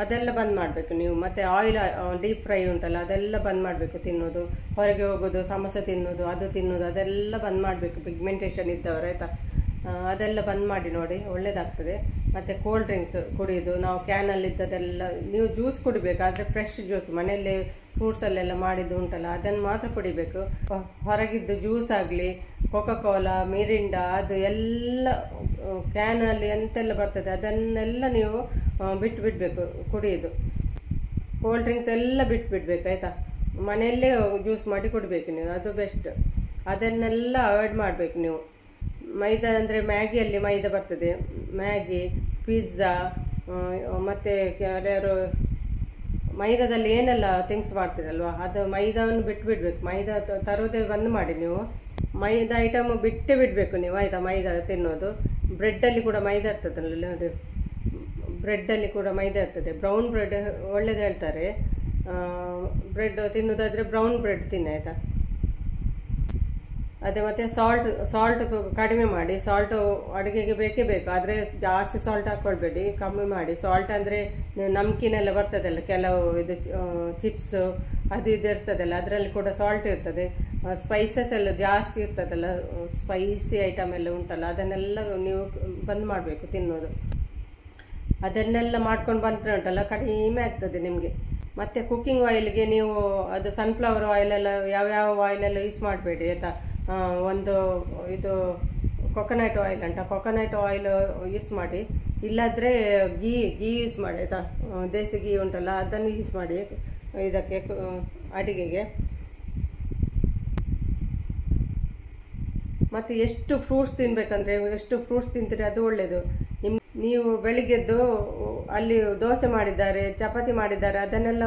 Speaker 1: ಅದೆಲ್ಲ ಬಂದ್ ಮಾಡಬೇಕು ನೀವು. ಮತ್ತು ಆಯಿಲ್, ಡೀಪ್ ಫ್ರೈ ಉಂಟಲ್ಲ ಅದೆಲ್ಲ ಬಂದ್ ಮಾಡಬೇಕು ತಿನ್ನೋದು. ಹೊರಗೆ ಹೋಗೋದು, ಸಮೋಸೆ ತಿನ್ನೋದು, ಅದು ತಿನ್ನೋದು ಅದೆಲ್ಲ ಬಂದ್ ಮಾಡಬೇಕು ಪಿಗ್ಮೆಂಟೇಷನ್ ಇದ್ದವರು ಆಯಿತಾ. ಅದೆಲ್ಲ ಬಂದ್ ಮಾಡಿ ನೋಡಿ, ಒಳ್ಳೆಯದಾಗ್ತದೆ. ಮತ್ತು ಕೋಲ್ಡ್ ಡ್ರಿಂಕ್ಸ್ ಕುಡಿಯೋದು, ನಾವು ಕ್ಯಾನಲ್ಲಿದ್ದದೆಲ್ಲ, ನೀವು ಜ್ಯೂಸ್ ಕುಡಿಬೇಕು, ಆದರೆ ಫ್ರೆಶ್ ಜ್ಯೂಸ್ ಮನೆಯಲ್ಲೇ ಫ್ರೂಟ್ಸಲ್ಲೆಲ್ಲ ಮಾಡಿದ್ದು ಉಂಟಲ್ಲ ಅದನ್ನು ಮಾತ್ರ ಕುಡಿಬೇಕು. ಹೊರಗಿದ್ದು ಜ್ಯೂಸ್ ಆಗಲಿ, ಕೋಕಾ-ಕೋಲಾ, ಮಿರಿಂಡಾ, ಅದು ಎಲ್ಲ ಕ್ಯಾನಲ್ಲಿ ಎಂತೆಲ್ಲ ಬರ್ತದೆ ಅದನ್ನೆಲ್ಲ ನೀವು ಬಿಡಬೇಕು ಕುಡಿಯೋದು. ಕೋಲ್ಡ್ ಡ್ರಿಂಕ್ಸ್ ಎಲ್ಲ ಬಿಡಬೇಕು ಆಯಿತಾ. ಮನೆಯಲ್ಲೇ ಜ್ಯೂಸ್ ಮಾಡಿ ಕುಡಿಬೇಕು ನೀವು, ಅದು ಬೆಸ್ಟ್. ಅದನ್ನೆಲ್ಲ ಅವಾಯ್ಡ್ ಮಾಡಬೇಕು ನೀವು. ಮೈದಾ ಅಂದರೆ ಮ್ಯಾಗಿಯಲ್ಲಿ ಮೈದಾ ಬರ್ತದೆ, ಮ್ಯಾಗಿ, ಪಿಜ್ಜಾ, ಮತ್ತು ಕೆಲವರು ಮೈದಾದಲ್ಲಿ ಏನೆಲ್ಲ ಥಿಂಗ್ಸ್ ಮಾಡ್ತೀರಲ್ವ, ಅದು ಮೈದಾವನ್ನು ಬಿಡಬೇಕು. ಮೈದಾ ತರೋದೇ ಬಂದು ಮಾಡಿ ನೀವು. ಮೈದಾ ಐಟಮ್ ಬಿಟ್ಟೇ ಬಿಡಬೇಕು ನೀವು ಆಯಿತಾ. ಮೈದಾ ತಿನ್ನೋದು. ಬ್ರೆಡ್ಡಲ್ಲಿ ಕೂಡ ಮೈದಾ ಇರ್ತದಲ್ಲ ನೋಡಿ, ಬ್ರೆಡ್ಡಲ್ಲಿ ಕೂಡ ಮೈದಾ ಇರ್ತದೆ. ಬ್ರೌನ್ ಬ್ರೆಡ್ ಒಳ್ಳೇದು ಹೇಳ್ತಾರೆ. ಬ್ರೆಡ್ ತಿನ್ನೋದಾದರೆ ಬ್ರೌನ್ ಬ್ರೆಡ್ ತಿನ್ನಿ ಆಯಿತಾ. ಅದೇ ಮತ್ತು ಸಾಲ್ಟ್ ಕಡಿಮೆ ಮಾಡಿ. ಸಾಲ್ಟು ಅಡುಗೆಗೆ ಬೇಕೇ ಬೇಕು, ಆದರೆ ಜಾಸ್ತಿ ಸಾಲ್ಟ್ ಹಾಕ್ಕೊಳ್ಬೇಡಿ, ಕಮ್ಮಿ ಮಾಡಿ. ಸಾಲ್ಟ್ ಅಂದರೆ ನಮ್ಕಿನೆಲ್ಲ ಬರ್ತದಲ್ಲ, ಕೆಲವು ಇದು ಚಿಪ್ಸು ಅದು ಇದು ಇರ್ತದಲ್ಲ, ಅದರಲ್ಲಿ ಕೂಡ ಸಾಲ್ಟ್ ಇರ್ತದೆ. ಸ್ಪೈಸಸ್ ಎಲ್ಲ ಜಾಸ್ತಿ ಇರ್ತದಲ್ಲ, ಸ್ಪೈಸಿ ಐಟಮ್ ಎಲ್ಲ ಉಂಟಲ್ಲ, ಅದನ್ನೆಲ್ಲ ನೀವು ಬಂದ್ ಮಾಡಬೇಕು ತಿನ್ನೋದು. ಅದನ್ನೆಲ್ಲ ಮಾಡ್ಕೊಂಡು ಬಂದರೆ ಉಂಟಲ್ಲ ಕಡಿಮೆ ಆಗ್ತದೆ ನಿಮಗೆ. ಮತ್ತು ಕುಕ್ಕಿಂಗ್ ಆಯಿಲ್ಗೆ ನೀವು ಅದು ಸನ್ಫ್ಲವರ್ ಆಯಿಲೆಲ್ಲ ಯಾವ್ಯಾವ ಆಯಿಲೆಲ್ಲ ಯೂಸ್ ಮಾಡಬೇಡಿ ಆಯಿತಾ. ಒಂದು ಇದು ಕೊಕೊನಟ್ ಆಯಿಲ್ ಅಂತ, ಕೊಕೊನಟ್ ಆಯಿಲ್ ಯೂಸ್ ಮಾಡಿ. ಇಲ್ಲಾದರೆ ಗೀ ಯೂಸ್ ಮಾಡಿ ಆಯಿತಾ. ದೇಸಿ ಗೀ ಉಂಟಲ್ಲ ಅದನ್ನು ಯೂಸ್ ಮಾಡಿ ಇದಕ್ಕೆ ಅಡಿಗೆಗೆ. ಮತ್ತು ಎಷ್ಟು ಫ್ರೂಟ್ಸ್ ತಿನ್ನಬೇಕಂದ್ರೆ ಎಷ್ಟು ಫ್ರೂಟ್ಸ್ ತಿಂತೀರಿ ಅದು ಒಳ್ಳೆಯದು. ನೀವು ಬೆಳಿಗ್ಗೆದ್ದು ಅಲ್ಲಿ ದೋಸೆ ಮಾಡಿದ್ದಾರೆ, ಚಪಾತಿ ಮಾಡಿದ್ದಾರೆ, ಅದನ್ನೆಲ್ಲ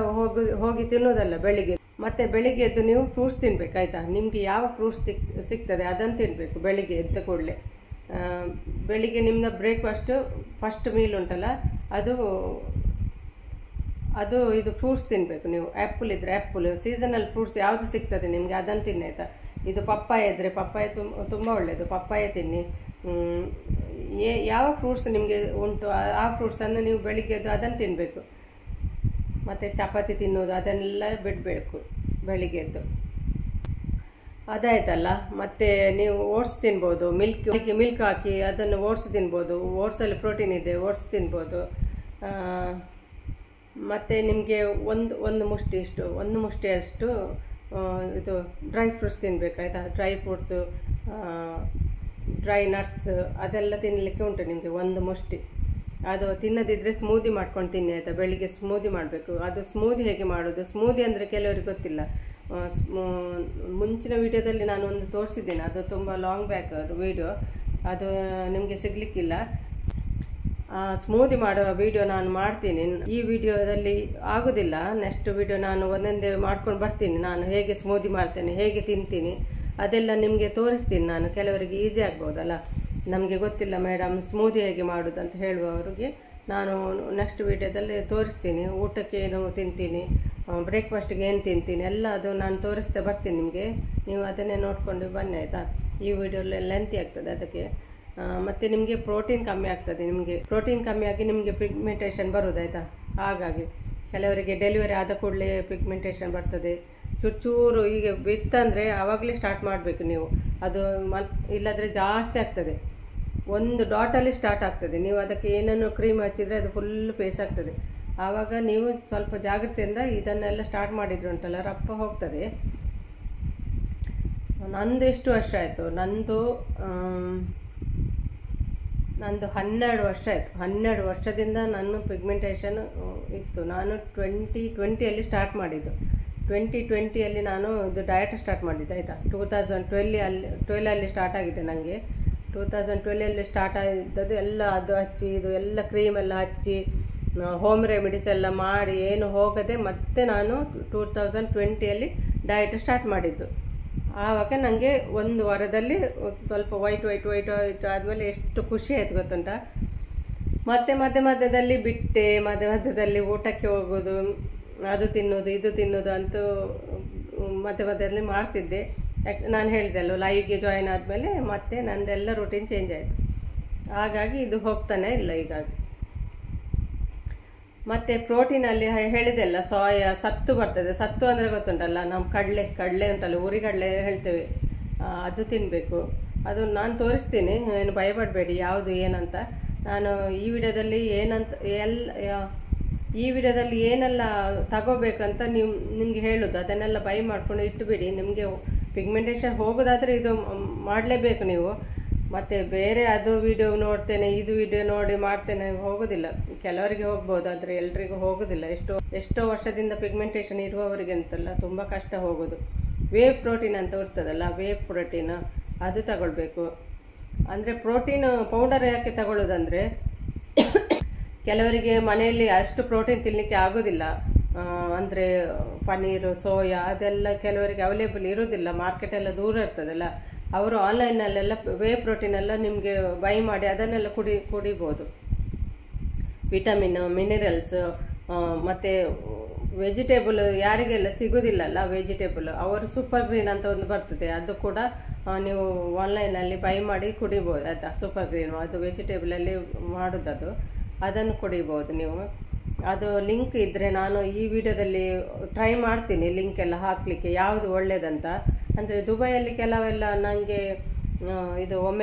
Speaker 1: ಹೋಗಿ ತಿನ್ನೋದಲ್ಲ ಬೆಳಿಗ್ಗೆ. ಮತ್ತು ಬೆಳಿಗ್ಗೆ ಎದ್ದು ನೀವು ಫ್ರೂಟ್ಸ್ ತಿನ್ನಬೇಕಾಯ್ತಾ. ನಿಮಗೆ ಯಾವ ಫ್ರೂಟ್ಸ್ ಸಿಗ್ತದೆ ಅದನ್ನು ತಿನ್ನಬೇಕು ಬೆಳಿಗ್ಗೆ ಎದ್ದ ಕೂಡಲೇ. ಬೆಳಿಗ್ಗೆ ನಿಮ್ಮದು ಬ್ರೇಕ್ಫಾಸ್ಟು ಫಸ್ಟ್ ಮೀಲ್ ಉಂಟಲ್ಲ ಅದು ಇದು ಫ್ರೂಟ್ಸ್ ತಿನ್ನಬೇಕು ನೀವು. ಆ್ಯಪಲ್ ಇದ್ದರೆ ಆ್ಯಪಲ್, ಸೀಸನಲ್ ಫ್ರೂಟ್ಸ್ ಯಾವುದು ಸಿಗ್ತದೆ ನಿಮಗೆ ಅದನ್ನು ತಿನ್ನಿ ಆಯಿತಾ. ಇದು ಪಪ್ಪಾಯ ಇದ್ದರೆ ಪಪ್ಪಾಯ ತುಂಬ ಒಳ್ಳೆಯದು, ಪಪ್ಪಾಯ ತಿನ್ನಿ. ಯಾವ ಫ್ರೂಟ್ಸ್ ನಿಮಗೆ ಉಂಟು ಆ ಫ್ರೂಟ್ಸನ್ನು ನೀವು ಬೆಳಿಗ್ಗೆ ಎದ್ದು ಅದನ್ನು ತಿನ್ನಬೇಕು. ಮತ್ತು ಚಪಾತಿ ತಿನ್ನೋದು ಅದನ್ನೆಲ್ಲ ಬಿಡಬೇಕು ಬೆಳಿಗ್ಗೆ ಎದ್ದು. ಅದಾಯ್ತಲ್ಲ. ಮತ್ತು ನೀವು ಓಟ್ಸ್ ತಿನ್ಬೋದು, ಮಿಲ್ಕ್ ಹಾಕಿ ಅದನ್ನು ಓಟ್ಸ್ ತಿನ್ಬೋದು. ಓಟ್ಸಲ್ಲಿ ಪ್ರೋಟೀನ್ ಇದೆ, ಓಟ್ಸ್ ತಿನ್ಬೋದು. ಮತ್ತು ನಿಮಗೆ ಒಂದು ಮುಷ್ಟಿಯಷ್ಟು ಇದು ಡ್ರೈ ಫ್ರೂಟ್ಸ್ ತಿನ್ನಬೇಕಾಯ್ತಾ. ಡ್ರೈ ಫ್ರೂಟ್ಸು, ಡ್ರೈ ನಟ್ಸ್ ಅದೆಲ್ಲ ತಿನ್ನಲಿಕ್ಕೆ ಉಂಟು ನಿಮಗೆ ಒಂದು ಮುಷ್ಟಿ. ಅದು ತಿನ್ನದಿದ್ದರೆ ಸ್ಮೂದಿ ಮಾಡ್ಕೊಂಡು ತಿನ್ನಿ ಆಯಿತಾ. ಬೆಳಿಗ್ಗೆ ಸ್ಮೂದಿ ಮಾಡಬೇಕು. ಅದು ಸ್ಮೂದಿ ಹೇಗೆ ಮಾಡೋದು, ಸ್ಮೂದಿ ಅಂದರೆ ಕೆಲವರಿಗೆ ಗೊತ್ತಿಲ್ಲ. ಮುಂಚಿನ ವೀಡಿಯೋದಲ್ಲಿ ನಾನು ಒಂದು ತೋರಿಸಿದ್ದೇನೆ, ಅದು ತುಂಬ ಲಾಂಗ್ ಬ್ಯಾಕ್ ಅದು ವೀಡಿಯೋ, ಅದು ನಿಮಗೆ ಸಿಗಲಿಕ್ಕಿಲ್ಲ. ಸ್ಮೂದಿ ಮಾಡೋ ವಿಡಿಯೋ ನಾನು ಮಾಡ್ತೀನಿ. ಈ ವಿಡಿಯೋದಲ್ಲಿ ಆಗೋದಿಲ್ಲ, ನೆಕ್ಸ್ಟ್ ವಿಡಿಯೋ ನಾನು ಒಂದೊಂದೇ ಮಾಡ್ಕೊಂಡು ಬರ್ತೀನಿ. ನಾನು ಹೇಗೆ ಸ್ಮೂದಿ ಮಾಡ್ತೇನೆ, ಹೇಗೆ ತಿಂತೀನಿ ಅದೆಲ್ಲ ನಿಮಗೆ ತೋರಿಸ್ತೀನಿ ನಾನು. ಕೆಲವರಿಗೆ ಈಸಿ ಆಗ್ಬೋದಲ್ಲ, ನಮಗೆ ಗೊತ್ತಿಲ್ಲ ಮೇಡಮ್ ಸ್ಮೂದಿ ಹೇಗೆ ಮಾಡೋದು ಅಂತ ಹೇಳುವವರಿಗೆ ನಾನು ನೆಕ್ಸ್ಟ್ ವಿಡಿಯೋದಲ್ಲಿ ತೋರಿಸ್ತೀನಿ. ಊಟಕ್ಕೆ ಏನು ತಿಂತೀನಿ, ಬ್ರೇಕ್ಫಾಸ್ಟಿಗೆ ಏನು ತಿಂತೀನಿ ಎಲ್ಲ ಅದು ನಾನು ತೋರಿಸ್ತಾ ಬರ್ತೀನಿ ನಿಮಗೆ. ನೀವು ಅದನ್ನೇ ನೋಡಿಕೊಂಡು ಬನ್ನಿ ಆಯಿತಾ. ಈ ವಿಡಿಯೋಲ್ಲಿ ಲೆಂತಿ ಆಗ್ತದೆ ಅದಕ್ಕೆ. ಮತ್ತು ನಿಮಗೆ ಪ್ರೋಟೀನ್ ಕಮ್ಮಿ ಆಗ್ತದೆ, ನಿಮಗೆ ಪ್ರೋಟೀನ್ ಕಮ್ಮಿಯಾಗಿ ನಿಮಗೆ ಪಿಗ್ಮೆಂಟೇಷನ್ ಬರುವುದಾಯ್ತಾ. ಹಾಗಾಗಿ ಕೆಲವರಿಗೆ ಡೆಲಿವರಿ ಆದ ಕೂಡಲೇ ಪಿಗ್ಮೆಂಟೇಷನ್ ಬರ್ತದೆ. ಚೂರು ಈಗ ಬಿತ್ತಂದರೆ ಆವಾಗಲೇ ಸ್ಟಾರ್ಟ್ ಮಾಡಬೇಕು ನೀವು, ಅದು ಇಲ್ಲದ್ರೆ ಜಾಸ್ತಿ ಆಗ್ತದೆ. ಒಂದು ಡಾಟಲ್ಲಿ ಸ್ಟಾರ್ಟ್ ಆಗ್ತದೆ. ನೀವು ಅದಕ್ಕೆ ಏನನ್ನು ಕ್ರೀಮ್ ಹಚ್ಚಿದರೆ ಅದು ಫುಲ್ ಫೇಸ್ ಆಗ್ತದೆ. ಆವಾಗ ನೀವು ಸ್ವಲ್ಪ ಜಾಗ್ರತೆಯಿಂದ ಇದನ್ನೆಲ್ಲ ಸ್ಟಾರ್ಟ್ ಮಾಡಿದ್ರೆ ಉಂಟಲ್ಲ ರಪ್ಪ ಹೋಗ್ತದೆ. ನಂದು ಎಷ್ಟು ವರ್ಷ ಆಯಿತು, ನಂದು 12 ವರ್ಷ ಆಯಿತು. 12 ವರ್ಷದಿಂದ ನನ್ನ ಪಿಗ್ಮೆಂಟೇಷನ್ ಇತ್ತು. ನಾನು 2020 ಸ್ಟಾರ್ಟ್ ಮಾಡಿದ್ದು. 2020 ನಾನು ಇದು ಡಯಟ್ ಸ್ಟಾರ್ಟ್ ಮಾಡಿದ್ದೆ ಆಯಿತಾ. 2012 ಸ್ಟಾರ್ಟ್ ಆಗಿದೆ ನನಗೆ. 2012 ಸ್ಟಾರ್ಟ್ ಆಗಿದ್ದದು ಎಲ್ಲ ಅದು ಹಚ್ಚಿ ಇದು ಎಲ್ಲ ಕ್ರೀಮ್ ಎಲ್ಲ ಹಚ್ಚಿ ಹೋಮ್ ರೆಮಿಡೀಸ್ ಎಲ್ಲ ಮಾಡಿ ಏನು ಹೋಗದೆ ಮತ್ತೆ ನಾನು 2020 ಡಯಟ್ ಸ್ಟಾರ್ಟ್ ಮಾಡಿದ್ದು. ಆವಾಗ ನನಗೆ ಒಂದು ವಾರದಲ್ಲಿ ಸ್ವಲ್ಪ ವೈಟ್ ಆದಮೇಲೆ ಎಷ್ಟು ಖುಷಿ ಆಯಿತು ಗೊತ್ತುಂಟ. ಮತ್ತೆ ಮಧ್ಯದಲ್ಲಿ ಬಿಟ್ಟೆ, ಮಧ್ಯದಲ್ಲಿ ಊಟಕ್ಕೆ ಹೋಗೋದು, ಅದು ತಿನ್ನೋದು ಇದು ತಿನ್ನೋದು ಅಂತೂ ಮಧ್ಯದಲ್ಲಿ ಮಾಡ್ತಿದ್ದೆ. ನಾನು ಹೇಳಿದೆ ಅಲ್ವ, ಲೈವ್ಗೆ ಜಾಯಿನ್ ಆದಮೇಲೆ ಮತ್ತೆ ನಂದೆಲ್ಲ ರೂಟೀನ್ ಚೇಂಜ್ ಆಯಿತು. ಹಾಗಾಗಿ ಇದು ಹೋಗ್ತಾನೆ ಇಲ್ಲ ಹೀಗಾಗಿ. ಮತ್ತು ಪ್ರೋಟೀನಲ್ಲಿ ಹೇಳಿದೆಲ್ಲ ಸೋಯಾ ಸತ್ತು ಬರ್ತದೆ. ಸತ್ತು ಅಂದರೆ ಗೊತ್ತುಂಟಲ್ಲ, ನಮ್ಮ ಕಡಲೆ ಉಂಟಲ್ಲ, ಉರಿಗಡಲೆ ಹೇಳ್ತೇವೆ, ಅದು ತಿನ್ನಬೇಕು. ಅದು ನಾನು ತೋರಿಸ್ತೀನಿ, ಏನು ಭಯಪಡಬೇಡಿ ಯಾವುದು ಏನಂತ. ನಾನು ಈ ವಿಡಿಯೋದಲ್ಲಿ ಏನೆಲ್ಲ ತಗೋಬೇಕಂತ ನಿಮಗೆ ಹೇಳೋದು, ಅದನ್ನೆಲ್ಲ ಬೈ ಮಾಡ್ಕೊಂಡು ಇಟ್ಟುಬಿಡಿ. ನಿಮಗೆ ಪಿಗ್ಮೆಂಟೇಷನ್ ಹೋಗೋದಾದರೆ ಇದು ಮಾಡಲೇಬೇಕು ನೀವು. ಮತ್ತು ಬೇರೆ ಅದು ವಿಡಿಯೋ ನೋಡ್ತೇನೆ ಇದು ವಿಡಿಯೋ ನೋಡಿ ಮಾಡ್ತೇನೆ ಹೋಗೋದಿಲ್ಲ. ಕೆಲವರಿಗೆ ಹೋಗ್ಬೋದು, ಆದರೆ ಎಲ್ರಿಗೂ ಹೋಗೋದಿಲ್ಲ. ಎಷ್ಟೋ ವರ್ಷದಿಂದ ಪಿಗ್ಮೆಂಟೇಷನ್ ಇರುವವರಿಗೆ ಅಂತಲ್ಲ ತುಂಬ ಕಷ್ಟ ಹೋಗೋದು. ವೇವ್ ಪ್ರೋಟೀನ್ ಅಂತ ಇರ್ತದಲ್ಲ, ವೇವ್ ಪ್ರೋಟೀನ್ ಅದು ತಗೊಳ್ಬೇಕು. ಅಂದರೆ ಪ್ರೋಟೀನ್ ಪೌಡರ್ ಯಾಕೆ ತಗೊಳ್ಳೋದಂದರೆ, ಕೆಲವರಿಗೆ ಮನೆಯಲ್ಲಿ ಅಷ್ಟು ಪ್ರೋಟೀನ್ ತಿನ್ನಲಿಕ್ಕೆ ಆಗೋದಿಲ್ಲ. ಅಂದರೆ ಪನ್ನೀರು ಸೋಯಾ ಅದೆಲ್ಲ ಕೆಲವರಿಗೆ ಅವೈಲೇಬಲ್ ಇರೋದಿಲ್ಲ, ಮಾರ್ಕೆಟೆಲ್ಲ ದೂರ ಇರ್ತದಲ್ಲ. ಅವರು ಆನ್ಲೈನಲ್ಲೆಲ್ಲ ವೇ ಪ್ರೋಟೀನ್ ಎಲ್ಲ ನಿಮಗೆ ಬೈ ಮಾಡಿ ಅದನ್ನೆಲ್ಲ ಕುಡಿಬೋದು. ವಿಟಮಿನ್ ಮಿನರಲ್ಸ್ ಮತ್ತು ವೆಜಿಟೇಬಲ್ ಯಾರಿಗೆಲ್ಲ ಸಿಗೋದಿಲ್ಲಲ್ಲ ವೆಜಿಟೇಬಲ್, ಅವರು ಸೂಪರ್ ಗ್ರೀನ್ ಅಂತ ಒಂದು ಬರ್ತದೆ, ಅದು ಕೂಡ ನೀವು ಆನ್ಲೈನಲ್ಲಿ ಬೈ ಮಾಡಿ ಕುಡಿಬೋದು ಆಯಿತಾ. ಸೂಪರ್ ಗ್ರೀನು ಅದು ವೆಜಿಟೇಬಲಲ್ಲಿ ಮಾಡೋದದು, ಅದನ್ನು ಕುಡಿಬೋದು ನೀವು. ಅದು ಲಿಂಕ್ ಇದ್ದರೆ ನಾನು ಈ ವಿಡಿಯೋದಲ್ಲಿ ಟ್ರೈ ಮಾಡ್ತೀನಿ ಲಿಂಕ್ ಎಲ್ಲ ಹಾಕಲಿಕ್ಕೆ, ಯಾವುದು ಒಳ್ಳೆಯದಂತ. ಅಂದರೆ ದುಬೈಯಲ್ಲಿ ಕೆಲವೆಲ್ಲ ನನಗೆ ಇದು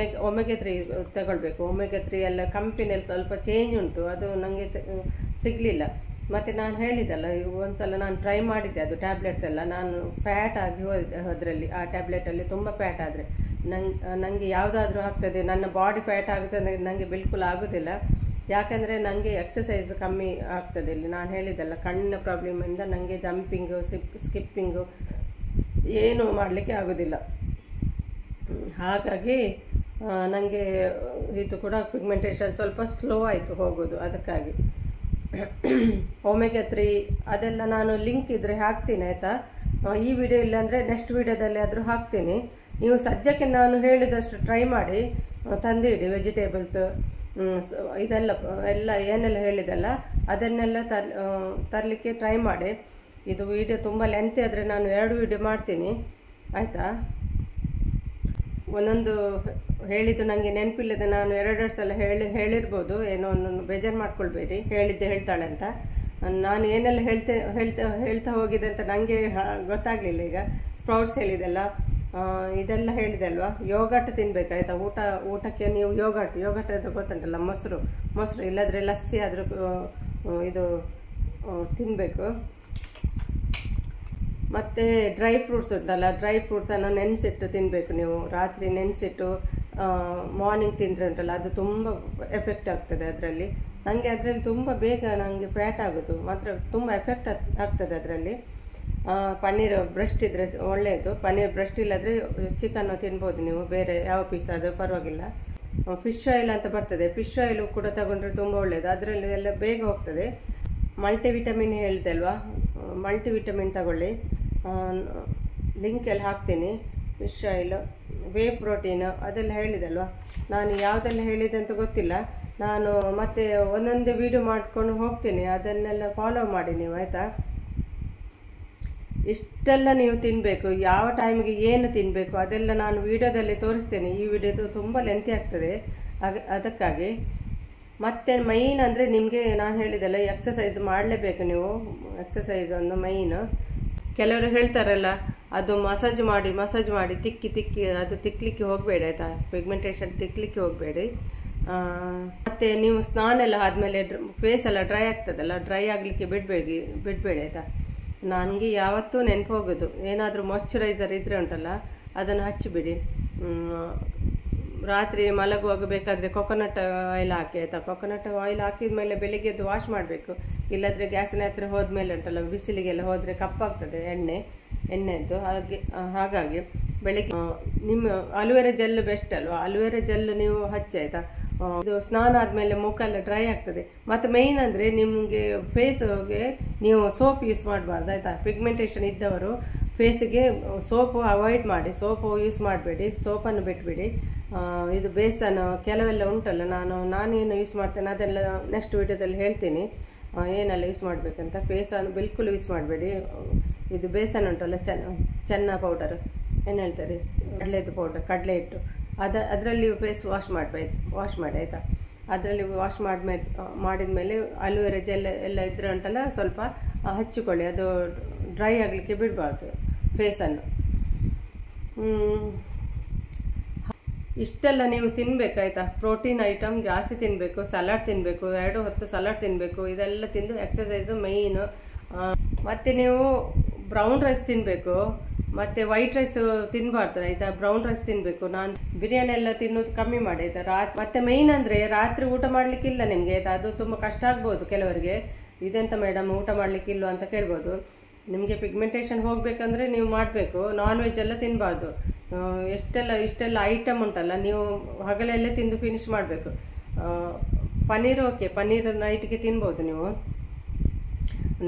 Speaker 1: ಒಮೆಗೆ 3 ತಗೊಳ್ಬೇಕು. ಒಮೆಗೆ 3 ಎಲ್ಲ ಕಂಪನಿಯಲ್ಲಿ ಸ್ವಲ್ಪ ಚೇಂಜ್ ಉಂಟು, ಅದು ನನಗೆ ಸಿಗಲಿಲ್ಲ. ಮತ್ತು ನಾನು ಹೇಳಿದ್ದಲ್ಲ, ಒಂದು ಸಲ ನಾನು ಟ್ರೈ ಮಾಡಿದ್ದೆ ಅದು ಟ್ಯಾಬ್ಲೆಟ್ಸ್ ಎಲ್ಲ. ನಾನು ಫ್ಯಾಟ್ ಆಗಿ ಹೋದೆ ಅದರಲ್ಲಿ, ಆ ಟ್ಯಾಬ್ಲೆಟಲ್ಲಿ ತುಂಬ ಫ್ಯಾಟ್ ಆದರೆ ನನಗೆ ಯಾವುದಾದ್ರೂ ಆಗ್ತದೆ, ನನ್ನ ಬಾಡಿ ಫ್ಯಾಟ್ ಆಗುತ್ತೆ ನನಗೆ ಬಿಲ್ಕುಲ್ ಆಗೋದಿಲ್ಲ. ಯಾಕಂದರೆ ನನಗೆ ಎಕ್ಸಸೈಸ್ ಕಮ್ಮಿ ಆಗ್ತದೆ ಇಲ್ಲಿ. ನಾನು ಹೇಳಿದ್ದಲ್ಲ, ಕಣ್ಣಿನ ಪ್ರಾಬ್ಲಮಿಂದ ನನಗೆ ಜಂಪಿಂಗು ಸ್ಕಿಪ್ಪಿಂಗು ಏನೂ ಮಾಡಲಿಕ್ಕೆ ಆಗೋದಿಲ್ಲ. ಹಾಗಾಗಿ ನನಗೆ ಇದು ಕೂಡ ಪಿಗ್ಮೆಂಟೇಷನ್ ಸ್ವಲ್ಪ ಸ್ಲೋ ಆಯಿತು ಹೋಗೋದು. ಅದಕ್ಕಾಗಿ ಒಮೆಗಾ 3 ಅದೆಲ್ಲ ನಾನು ಲಿಂಕ್ ಇದ್ದರೆ ಹಾಕ್ತೀನಿ ಆಯಿತಾ. ಈ ವಿಡಿಯೋ ಇಲ್ಲಾಂದರೆ ನೆಕ್ಸ್ಟ್ ವಿಡಿಯೋದಲ್ಲಿ ಆದರೂ ಹಾಕ್ತೀನಿ. ನೀವು ಸದ್ಯಕ್ಕೆ ನಾನು ಹೇಳಿದಷ್ಟು ಟ್ರೈ ಮಾಡಿ ತಂದಿಡಿ. ವೆಜಿಟೇಬಲ್ಸ್ ಇದೆಲ್ಲ ಏನೆಲ್ಲ ಹೇಳಿದೆಲ್ಲ ಅದನ್ನೆಲ್ಲ ತರಲಿಕ್ಕೆ ಟ್ರೈ ಮಾಡಿ. ಇದು ವಿಡಿಯೋ ತುಂಬ ಲೆಂತಿ ಆದರೆ ನಾನು 2 ವಿಡಿಯೋ ಮಾಡ್ತೀನಿ ಆಯಿತಾ. ಒಂದೊಂದು ಹೇಳಿದ್ದು ನನಗೆ ನೆನಪಿಲ್ಲದೆ ನಾನು 2 ಸಲ ಹೇಳಿರ್ಬೋದು, ಏನೋ ಒಂದು ಬೇಜಾರು ಮಾಡ್ಕೊಳ್ಬೇಡಿ, ಹೇಳ್ತಾಳೆ ಅಂತ. ನಾನು ಏನೆಲ್ಲ ಹೇಳ್ತಾ ಹೋಗಿದೆ ಅಂತ ನನಗೆ ಗೊತ್ತಾಗಲಿಲ್ಲ. ಈಗ ಸ್ಪ್ರೌಟ್ಸ್ ಹೇಳಿದೆಲ್ಲ, ಇದೆಲ್ಲ ಹೇಳಿದೆ ಅಲ್ವಾ. ಯೋಗಟ್ ತಿನ್ನಬೇಕಾಯ್ತಾ. ಊಟಕ್ಕೆ ನೀವು ಯೋಗಟ್ ಅದು ಗೊತ್ತುಂಟಲ್ಲ, ಮೊಸರು ಇಲ್ಲದ್ರೆ ಲಸ್ಸಿ ಆದರೂ ಇದು ತಿನ್ನಬೇಕು. ಮತ್ತು ಡ್ರೈ ಫ್ರೂಟ್ಸ್ ಉಂಟಲ್ಲ, ಡ್ರೈ ಫ್ರೂಟ್ಸನ್ನು ನೆನೆಸಿಟ್ಟು ತಿನ್ನಬೇಕು ನೀವು. ರಾತ್ರಿ ನೆನೆಸಿಟ್ಟು ಮಾರ್ನಿಂಗ್ ತಿಂದರೆ ಉಂಟಲ್ಲ, ಅದು ತುಂಬ ಎಫೆಕ್ಟ್ ಆಗ್ತದೆ ಅದರಲ್ಲಿ. ಅದರಲ್ಲಿ ತುಂಬ ಬೇಗ ನನಗೆ ಫ್ಯಾಟ್ ಆಗೋದು ಮಾತ್ರ ತುಂಬ ಎಫೆಕ್ಟ್ ಆಗ್ತದೆ ಅದರಲ್ಲಿ. ಪನ್ನೀರ್ ಬ್ರೆಸ್ಟ್ ಇದ್ದರೆ ಒಳ್ಳೆಯದು. ಪನ್ನೀರ್ ಬ್ರೆಸ್ಟ್ ಇಲ್ಲದ್ರೆ ಚಿಕನ್ನು ತಿನ್ಬೋದು ನೀವು, ಬೇರೆ ಯಾವ ಪೀಸ್ ಆದರೂ ಪರವಾಗಿಲ್ಲ. ಫಿಶ್ ಆಯಿಲ್ ಅಂತ ಬರ್ತದೆ, ಫಿಶ್ ಆಯಿಲು ಕೂಡ ತಗೊಂಡ್ರೆ ತುಂಬ ಒಳ್ಳೆಯದು, ಅದರಲ್ಲಿ ಎಲ್ಲ ಬೇಗ ಹೋಗ್ತದೆ. ಮಲ್ಟಿವಿಟಮಿನ್ ಹೇಳಿದೆ ಅಲ್ವಾ, ಮಲ್ಟಿವಿಟಮಿನ್ ತಗೊಳ್ಳಿ. ಲಿಂಕ್ ಎಲ್ಲ ಹಾಕ್ತೀನಿ. ಫಿಶ್ ಆಯಿಲ್, ವೇ ಪ್ರೋಟೀನ್ ಅದೆಲ್ಲ ಹೇಳಿದಲ್ವ. ನಾನು ಯಾವುದೆಲ್ಲ ಹೇಳಿದೆ ಅಂತ ಗೊತ್ತಿಲ್ಲ, ನಾನು ಮತ್ತೆ ಒಂದೊಂದೇ ವಿಡಿಯೋ ಮಾಡ್ಕೊಂಡು ಹೋಗ್ತೀನಿ, ಅದನ್ನೆಲ್ಲ ಫಾಲೋ ಮಾಡಿ ನೀವು ಆಯಿತಾ. ಇಷ್ಟೆಲ್ಲ ನೀವು ತಿನ್ನಬೇಕು. ಯಾವ ಟೈಮಿಗೆ ಏನು ತಿನ್ನಬೇಕು ಅದೆಲ್ಲ ನಾನು ವಿಡಿಯೋದಲ್ಲಿ ತೋರಿಸ್ತೇನೆ. ಈ ವಿಡಿಯೋದು ತುಂಬ ಲೆಂತಿ ಆಗ್ತದೆ, ಅದಕ್ಕಾಗಿ. ಮತ್ತು ಮೈನ್ ಅಂದರೆ ನಿಮಗೆ ನಾನು ಹೇಳಿದೆಲ್ಲ, ಎಕ್ಸಸೈಸ್ ಮಾಡಲೇಬೇಕು ನೀವು. ಎಕ್ಸಸೈಸ್ ಒಂದು ಮೈನ್. ಕೆಲವರು ಹೇಳ್ತಾರಲ್ಲ, ಅದು ಮಸಾಜ್ ಮಾಡಿ ತಿಕ್ಕಿ ಅದು ತಿಕ್ಕಲಿಕ್ಕೆ ಹೋಗಬೇಡಿ ಆಯಿತಾ, ಪಿಗ್ಮೆಂಟೇಷನ್ ತಿಕ್ಕಲಿಕ್ಕೆ ಹೋಗಬೇಡಿ. ಮತ್ತು ನೀವು ಸ್ನಾನ ಎಲ್ಲ ಆದಮೇಲೆ ಫೇಸ್ ಎಲ್ಲ ಡ್ರೈ ಆಗ್ತದಲ್ಲ, ಡ್ರೈ ಆಗಲಿಕ್ಕೆ ಬಿಡಬೇಡಿ ಆಯಿತಾ. ನನಗೆ ಯಾವತ್ತೂ ನೆನಪು ಹೋಗೋದು, ಏನಾದರೂ ಮಾಯ್ಶ್ಚರೈಸರ್ ಇದ್ದರೆ ಉಂಟಲ್ಲ ಅದನ್ನು ಹಚ್ಚಿಬಿಡಿ. ರಾತ್ರಿ ಮಲಗುವಾಗ ಬೇಕಾದರೆ ಕೊಕೊನಟ್ ಆಯಿಲ್ ಹಾಕಿ ಆಯಿತಾ. ಕೊಕೊನಟ್ ಆಯಿಲ್ ಹಾಕಿದ ಮೇಲೆ ಬೆಳಿಗ್ಗೆ ಎದ್ದು ವಾಶ್ ಮಾಡಬೇಕು. ಇಲ್ಲಾಂದರೆ ಗ್ಯಾಸಿನ ಹತ್ರ ಹೋದ್ಮೇಲೆ ಉಂಟಲ್ಲ, ಬಿಸಿಲಿಗೆಲ್ಲ ಹೋದರೆ ಕಪ್ಪಾಗ್ತದೆ ಎಣ್ಣೆದ್ದು. ಹಾಗಾಗಿ ಬೆಳಿಗ್ಗೆ ನಿಮ್ಮ ಅಲೋವೆರಾ ಜೆಲ್ ಬೆಸ್ಟ್ ಅಲ್ವಾ, ಅಲೋವೆರಾ ಜೆಲ್ ನೀವು ಹಚ್ಚಿ ಆಯಿತಾ. ಇದು ಸ್ನಾನ ಆದಮೇಲೆ ಮುಖೆಲ್ಲ ಡ್ರೈ ಆಗ್ತದೆ. ಮತ್ತು ಮೇಯ್ನ್ ಅಂದರೆ ನಿಮಗೆ ಫೇಸ್ಗೆ ನೀವು ಸೋಪ್ ಯೂಸ್ ಮಾಡಬಾರ್ದು ಆಯಿತಾ. ಪಿಗ್ಮೆಂಟೇಷನ್ ಇದ್ದವರು ಫೇಸಿಗೆ ಸೋಪು ಅವಾಯ್ಡ್ ಮಾಡಿ, ಸೋಪು ಯೂಸ್ ಮಾಡಬೇಡಿ, ಸೋಪನ್ನು ಬಿಟ್ಬಿಡಿ. ಇದು ಬೇಸನ್ ಕೆಲವೆಲ್ಲ ಉಂಟಲ್ಲ, ನಾನೇನು ಯೂಸ್ ಮಾಡ್ತೇನೆ ಅದೆಲ್ಲ ನೆಕ್ಸ್ಟ್ ವಿಡಿಯೋದಲ್ಲಿ ಹೇಳ್ತೀನಿ ಏನೆಲ್ಲ ಯೂಸ್ ಮಾಡಬೇಕಂತ. ಫೇಸನ್ನು ಬಿಲ್ಕುಲ್ ಯೂಸ್ ಮಾಡಬೇಡಿ. ಇದು ಬೇಸನ್ ಉಂಟಲ್ಲ, ಚೆನ್ನ ಪೌಡರ್ ಏನು ಹೇಳ್ತಾರೆ, ಕಡಲೆದು ಪೌಡರ್, ಕಡಲೆ ಹಿಟ್ಟು, ಅದರಲ್ಲಿ ಫೇಸ್ ವಾಶ್ ಮಾಡಿ ಆಯಿತಾ. ಅದರಲ್ಲಿ ವಾಶ್ ಮಾಡಿದ ಮೇಲೆ ಅಲೋವೆರಾ ಜೆಲ್ ಎಲ್ಲ ಇದ್ರೆ ಉಂಟಲ್ಲ ಸ್ವಲ್ಪ ಹಚ್ಚಿಕೊಳ್ಳಿ. ಅದು ಡ್ರೈ ಆಗಲಿಕ್ಕೆ ಬಿಡಬಾರ್ದು ಫೇಸನ್ನು. ಇಷ್ಟೆಲ್ಲ ನೀವು ತಿನ್ನಬೇಕಾಯ್ತಾ. ಪ್ರೋಟೀನ್ ಐಟಮ್ ಜಾಸ್ತಿ ತಿನ್ನಬೇಕು, ಸಲಾಡ್ ತಿನ್ನಬೇಕು, 2 ಹೊತ್ತು ಸಲಾಡ್ ತಿನ್ನಬೇಕು. ಇದೆಲ್ಲ ತಿಂದು ಎಕ್ಸಸೈಸು ಮೇಯ್ನು. ಮತ್ತು ನೀವು ಬ್ರೌನ್ ರೈಸ್ ತಿನ್ನಬೇಕು, ಮತ್ತು ವೈಟ್ ರೈಸ್ ತಿನ್ನಬಾರ್ದು ಆಯಿತಾ. ಬ್ರೌನ್ ರೈಸ್ ತಿನ್ನಬೇಕು. ನಾನು ಬಿರಿಯಾನಿ ಎಲ್ಲ ತಿನ್ನೋದು ಕಮ್ಮಿ ಮಾಡಿ ಆಯಿತಾ. ಮತ್ತು ಮೇಯ್ನ್ ಅಂದರೆ ರಾತ್ರಿ ಊಟ ಮಾಡಲಿಕ್ಕಿಲ್ಲ ನಿಮಗೆ ಆಯಿತಾ. ಅದು ತುಂಬ ಕಷ್ಟ ಆಗ್ಬೋದು ಕೆಲವರಿಗೆ. ಇದೆಂತ ಮೇಡಮ್ ಊಟ ಮಾಡಲಿಕ್ಕಿಲ್ಲ ಅಂತ ಕೇಳ್ಬೋದು. ನಿಮಗೆ ಪಿಗ್ಮೆಂಟೇಷನ್ ಹೋಗಬೇಕಂದ್ರೆ ನೀವು ಮಾಡಬೇಕು. ನಾನ್ ವೆಜ್ ಎಲ್ಲ ತಿನ್ನಬಾರ್ದು. ಇಷ್ಟೆಲ್ಲ ಐಟಮ್ ಉಂಟಲ್ಲ, ನೀವು ಹಗಲೆಲ್ಲೇ ತಿಂದು ಫಿನಿಶ್ ಮಾಡಬೇಕು. ಪನ್ನೀರ್ ಓಕೆ, ಪನ್ನೀರ್ ನೈಟಿಗೆ ತಿನ್ಬೋದು ನೀವು.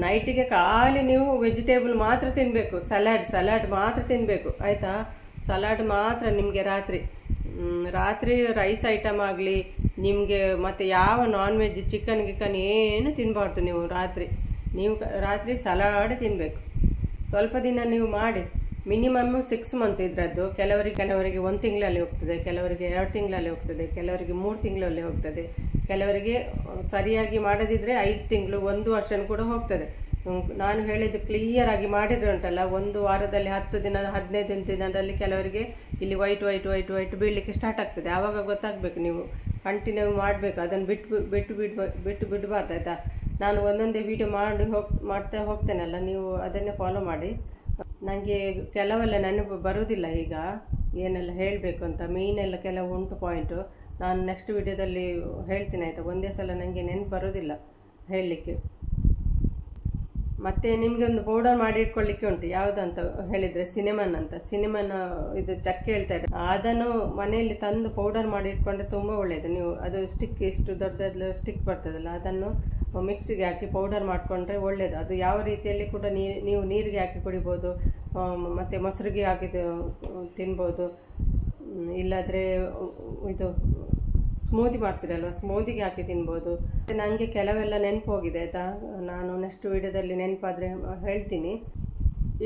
Speaker 1: ನೈಟಿಗೆ ಖಾಲಿ ನೀವು ವೆಜಿಟೇಬಲ್ ಮಾತ್ರ ತಿನ್ನಬೇಕು. ಸಲಾಡ್ ಮಾತ್ರ ತಿನ್ನಬೇಕು ಆಯಿತಾ. ಸಲಾಡ್ ಮಾತ್ರ ನಿಮಗೆ ರಾತ್ರಿ ರೈಸ್ ಐಟಮ್ ಆಗಲಿ ನಿಮಗೆ, ಮತ್ತು ಯಾವ ನಾನ್ ವೆಜ್ ಚಿಕನ್ ಏನು ತಿನ್ನಬಾರ್ದು ನೀವು ರಾತ್ರಿ ಸಲಾಡ್ ತಿನ್ನಬೇಕು. ಸ್ವಲ್ಪ ದಿನ ನೀವು ಮಾಡಿ, ಮಿನಿಮಮ್ 6 ಮಂತ್ ಇದರದ್ದು. ಕೆಲವರಿಗೆ 1 ತಿಂಗಳಲ್ಲಿ ಹೋಗ್ತದೆ, ಕೆಲವರಿಗೆ 2 ತಿಂಗಳಲ್ಲಿ ಹೋಗ್ತದೆ, ಕೆಲವರಿಗೆ 3 ತಿಂಗಳಲ್ಲಿ ಹೋಗ್ತದೆ, ಕೆಲವರಿಗೆ ಸರಿಯಾಗಿ ಮಾಡದಿದ್ದರೆ 5 ತಿಂಗಳು 1 ವರ್ಷನೂ ಕೂಡ ಹೋಗ್ತದೆ. ನಾನು ಹೇಳಿದ್ದು ಕ್ಲಿಯರ್ ಆಗಿ ಮಾಡಿದ್ರೆ ಉಂಟಲ್ಲ, 1 ವಾರದಲ್ಲಿ 10 ದಿನ 15 ದಿನದಲ್ಲಿ ಕೆಲವರಿಗೆ ಇಲ್ಲಿ ವೈಟ್ ಬೀಳಲಿಕ್ಕೆ ಸ್ಟಾರ್ಟ್ ಆಗ್ತದೆ. ಆವಾಗ ಗೊತ್ತಾಗಬೇಕು. ನೀವು ಕಂಟಿನ್ಯೂ ಮಾಡಬೇಕು, ಅದನ್ನು ಬಿಟ್ಟು ಬಿಡಬಾರ್ದು ಆಯಿತಾ. ನಾನು ಒಂದೊಂದೇ ವೀಡಿಯೋ ಮಾಡ್ತಾ ಹೋಗ್ತೇನಲ್ಲ, ನೀವು ಅದನ್ನೇ ಫಾಲೋ ಮಾಡಿ. ನನಗೆ ಕೆಲವೆಲ್ಲ ನೆನಪು ಬರುವುದಿಲ್ಲ ಈಗ ಏನೆಲ್ಲ ಹೇಳಬೇಕು ಅಂತ. ಮೇಯ್ನೆಲ್ಲ ಕೆಲವು ಉಂಟು ಪಾಯಿಂಟು, ನಾನು ನೆಕ್ಸ್ಟ್ ವಿಡಿಯೋದಲ್ಲಿ ಹೇಳ್ತೀನಿ ಆಯಿತಾ. ಒಂದೇ ಸಲ ನನಗೆ ನೆನಪು ಬರೋದಿಲ್ಲ ಹೇಳಲಿಕ್ಕೆ. ಮತ್ತು ನಿಮಗೆ ಒಂದು ಪೌಡರ್ ಮಾಡಿ ಇಟ್ಕೊಳ್ಳಿಕ್ಕೆ ಉಂಟು. ಯಾವುದಂತ ಹೇಳಿದರೆ ಸಿನಿಮನ್ ಇದು ಚಕ್ಕೆ ಹೇಳ್ತಾರೆ. ಅದನ್ನು ಮನೆಯಲ್ಲಿ ತಂದು ಪೌಡರ್ ಮಾಡಿ ಇಟ್ಕೊಂಡ್ರೆ ತುಂಬ ಒಳ್ಳೆಯದು. ನೀವು ಅದು ಸ್ಟಿಕ್ ಇಷ್ಟು ದೊಡ್ಡದೆಲ್ಲ ಸ್ಟಿಕ್ ಬರ್ತದಲ್ಲ, ಅದನ್ನು ಮಿಕ್ಸಿಗೆ ಹಾಕಿ ಪೌಡರ್ ಮಾಡಿಕೊಂಡ್ರೆ ಒಳ್ಳೆಯದು. ಅದು ಯಾವ ರೀತಿಯಲ್ಲಿ ಕೂಡ ನೀವು ನೀರಿಗೆ ಹಾಕಿ ಕುಡಿಬೋದು, ಮತ್ತು ಮೊಸರಿಗೆ ಹಾಕಿ ತಿನ್ಬೋದು. ಇಲ್ಲಾದರೆ ಇದು ಸ್ಮೂದಿ ಮಾಡ್ತೀರಲ್ವ, ಸ್ಮೂದಿಗೆ ಹಾಕಿ ತಿನ್ಬೋದು. ಮತ್ತು ನನಗೆ ಕೆಲವೆಲ್ಲ ನೆನಪು ಹೋಗಿದೆ ಆಯಿತಾ. ನಾನು ನೆಕ್ಸ್ಟ್ ವೀಡಿಯೋದಲ್ಲಿ ನೆನಪಾದರೆ ಹೇಳ್ತೀನಿ.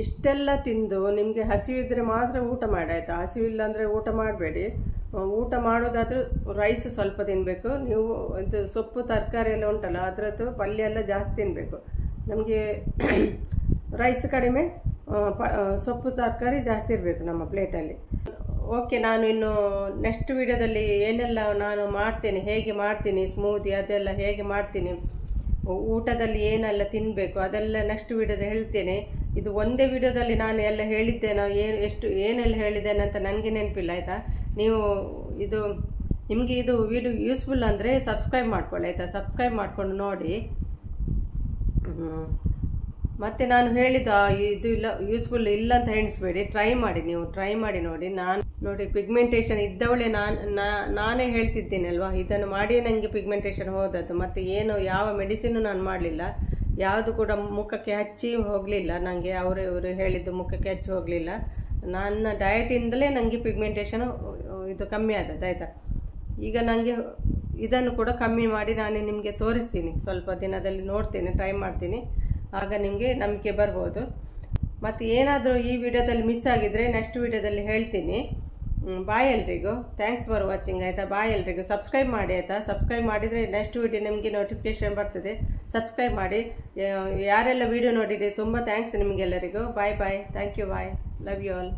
Speaker 1: ಇಷ್ಟೆಲ್ಲ ತಿಂದು ನಿಮಗೆ ಹಸಿವಿದ್ದರೆ ಮಾತ್ರ ಊಟ ಮಾಡಿ ಆಯಿತಾ. ಹಸಿವಿಲ್ಲ ಅಂದರೆ ಊಟ ಮಾಡಬೇಡಿ. ಊಟ ಮಾಡೋದಾದರೂ ರೈಸ್ ಸ್ವಲ್ಪ ತಿನ್ನಬೇಕು. ನೀವು ಇದು ಸೊಪ್ಪು ತರಕಾರಿ ಎಲ್ಲ ಉಂಟಲ್ಲ, ಅದರದ್ದು ಪಲ್ಯ ಎಲ್ಲ ಜಾಸ್ತಿ ತಿನ್ನಬೇಕು. ನಮಗೆ ರೈಸ್ ಕಡಿಮೆ, ಸೊಪ್ಪು ತರಕಾರಿ ಜಾಸ್ತಿ ಇರಬೇಕು ನಮ್ಮ ಪ್ಲೇಟಲ್ಲಿ. ಓಕೆ, ನಾನು ಇನ್ನು ನೆಕ್ಸ್ಟ್ ವಿಡಿಯೋದಲ್ಲಿ ಏನೆಲ್ಲ ನಾನು ಮಾಡ್ತೇನೆ, ಹೇಗೆ ಮಾಡ್ತೀನಿ ಸ್ಮೂದಿ ಅದೆಲ್ಲ ಹೇಗೆ ಮಾಡ್ತೀನಿ, ಊಟದಲ್ಲಿ ಏನೆಲ್ಲ ತಿನ್ನಬೇಕು ಅದೆಲ್ಲ ನೆಕ್ಸ್ಟ್ ವಿಡಿಯೋದಲ್ಲಿ ಹೇಳ್ತೇನೆ. ಇದು ಒಂದೇ ವಿಡಿಯೋದಲ್ಲಿ ನಾನು ಎಲ್ಲ ಹೇಳಿದ್ದೇನೆ, ಏನೆಲ್ಲ ಹೇಳಿದ್ದೇನೆ ಅಂತ ನನಗೆ ನೆನಪಿಲ್ಲ ಆಯಿತಾ. ನೀವು ನಿಮಗೆ ಇದು ವಿಡಿಯೋ ಯೂಸ್ಫುಲ್ ಅಂದರೆ ಸಬ್ಸ್ಕ್ರೈಬ್ ಮಾಡ್ಕೊಳ್ಳಿ ಆಯಿತಾ. ಸಬ್ಸ್ಕ್ರೈಬ್ ಮಾಡಿಕೊಂಡು ನೋಡಿ. ಮತ್ತು ನಾನು ಹೇಳಿದ ಇದು ಇಲ್ಲ ಯೂಸ್ಫುಲ್ ಇಲ್ಲ ಅಂತ ಎಣಿಸ್ಬೇಡಿ. ನೀವು ಟ್ರೈ ಮಾಡಿ ನೋಡಿ. ನೋಡಿ ಪಿಗ್ಮೆಂಟೇಷನ್ ಇದ್ದವಳೆ ನಾನೇ ಹೇಳ್ತಿದ್ದೇನೆ ಅಲ್ವಾ, ಇದನ್ನು ಮಾಡಿಯೇ ನನಗೆ ಪಿಗ್ಮೆಂಟೇಷನ್ ಹೋದದ್ದು. ಮತ್ತು ಏನು ಯಾವ ಮೆಡಿಸಿನ್ನು ನಾನು ಮಾಡಲಿಲ್ಲ, ಯಾವುದು ಕೂಡ ಮುಖಕ್ಕೆ ಹಚ್ಚಿ ಹೋಗಲಿಲ್ಲ ನನಗೆ. ಅವರು ಹೇಳಿದ್ದು ಮುಖಕ್ಕೆ ಹಚ್ಚಿ ಹೋಗಲಿಲ್ಲ. ನನ್ನ ಡಯಟಿಂದಲೇ ನನಗೆ ಪಿಗ್ಮೆಂಟೇಷನ್ ಇದು ಕಮ್ಮಿ ಆದದ್ದು ಆಯಿತಾ. ಈಗ ನನಗೆ ಇದನ್ನು ಕೂಡ ಕಮ್ಮಿ ಮಾಡಿ ನಾನೇ ನಿಮಗೆ ತೋರಿಸ್ತೀನಿ. ಸ್ವಲ್ಪ ದಿನದಲ್ಲಿ ನೋಡ್ತೀನಿ, ಟ್ರೈ ಮಾಡ್ತೀನಿ, ಆಗ ನಿಮಗೆ ನಂಬಿಕೆ ಬರ್ಬೋದು. ಮತ್ತು ಏನಾದರೂ ಈ ವಿಡಿಯೋದಲ್ಲಿ ಮಿಸ್ ಆಗಿದ್ರೆ ನೆಕ್ಸ್ಟ್ ವಿಡಿಯೋದಲ್ಲಿ ಹೇಳ್ತೀನಿ. ಬಾಯ್ ಎಲ್ರಿಗೂ, ಥ್ಯಾಂಕ್ಸ್ ಫಾರ್ ವಾಚಿಂಗ್ ಆಯಿತಾ. ಬಾಯ್ ಎಲ್ರಿಗೂ, ಸಬ್ಸ್ಕ್ರೈಬ್ ಮಾಡಿ ಆಯಿತಾ. ಸಬ್ಸ್ಕ್ರೈಬ್ ಮಾಡಿದರೆ ನೆಕ್ಸ್ಟ್ ವಿಡಿಯೋ ನಿಮಗೆ ನೋಟಿಫಿಕೇಶನ್ ಬರ್ತದೆ. ಸಬ್ಸ್ಕ್ರೈಬ್ ಮಾಡಿ. ಯಾರೆಲ್ಲ ವಿಡಿಯೋ ನೋಡಿದೆ ತುಂಬ ಥ್ಯಾಂಕ್ಸ್ ನಿಮಗೆಲ್ಲರಿಗೂ. Bye bye, thank you, bye, love you all.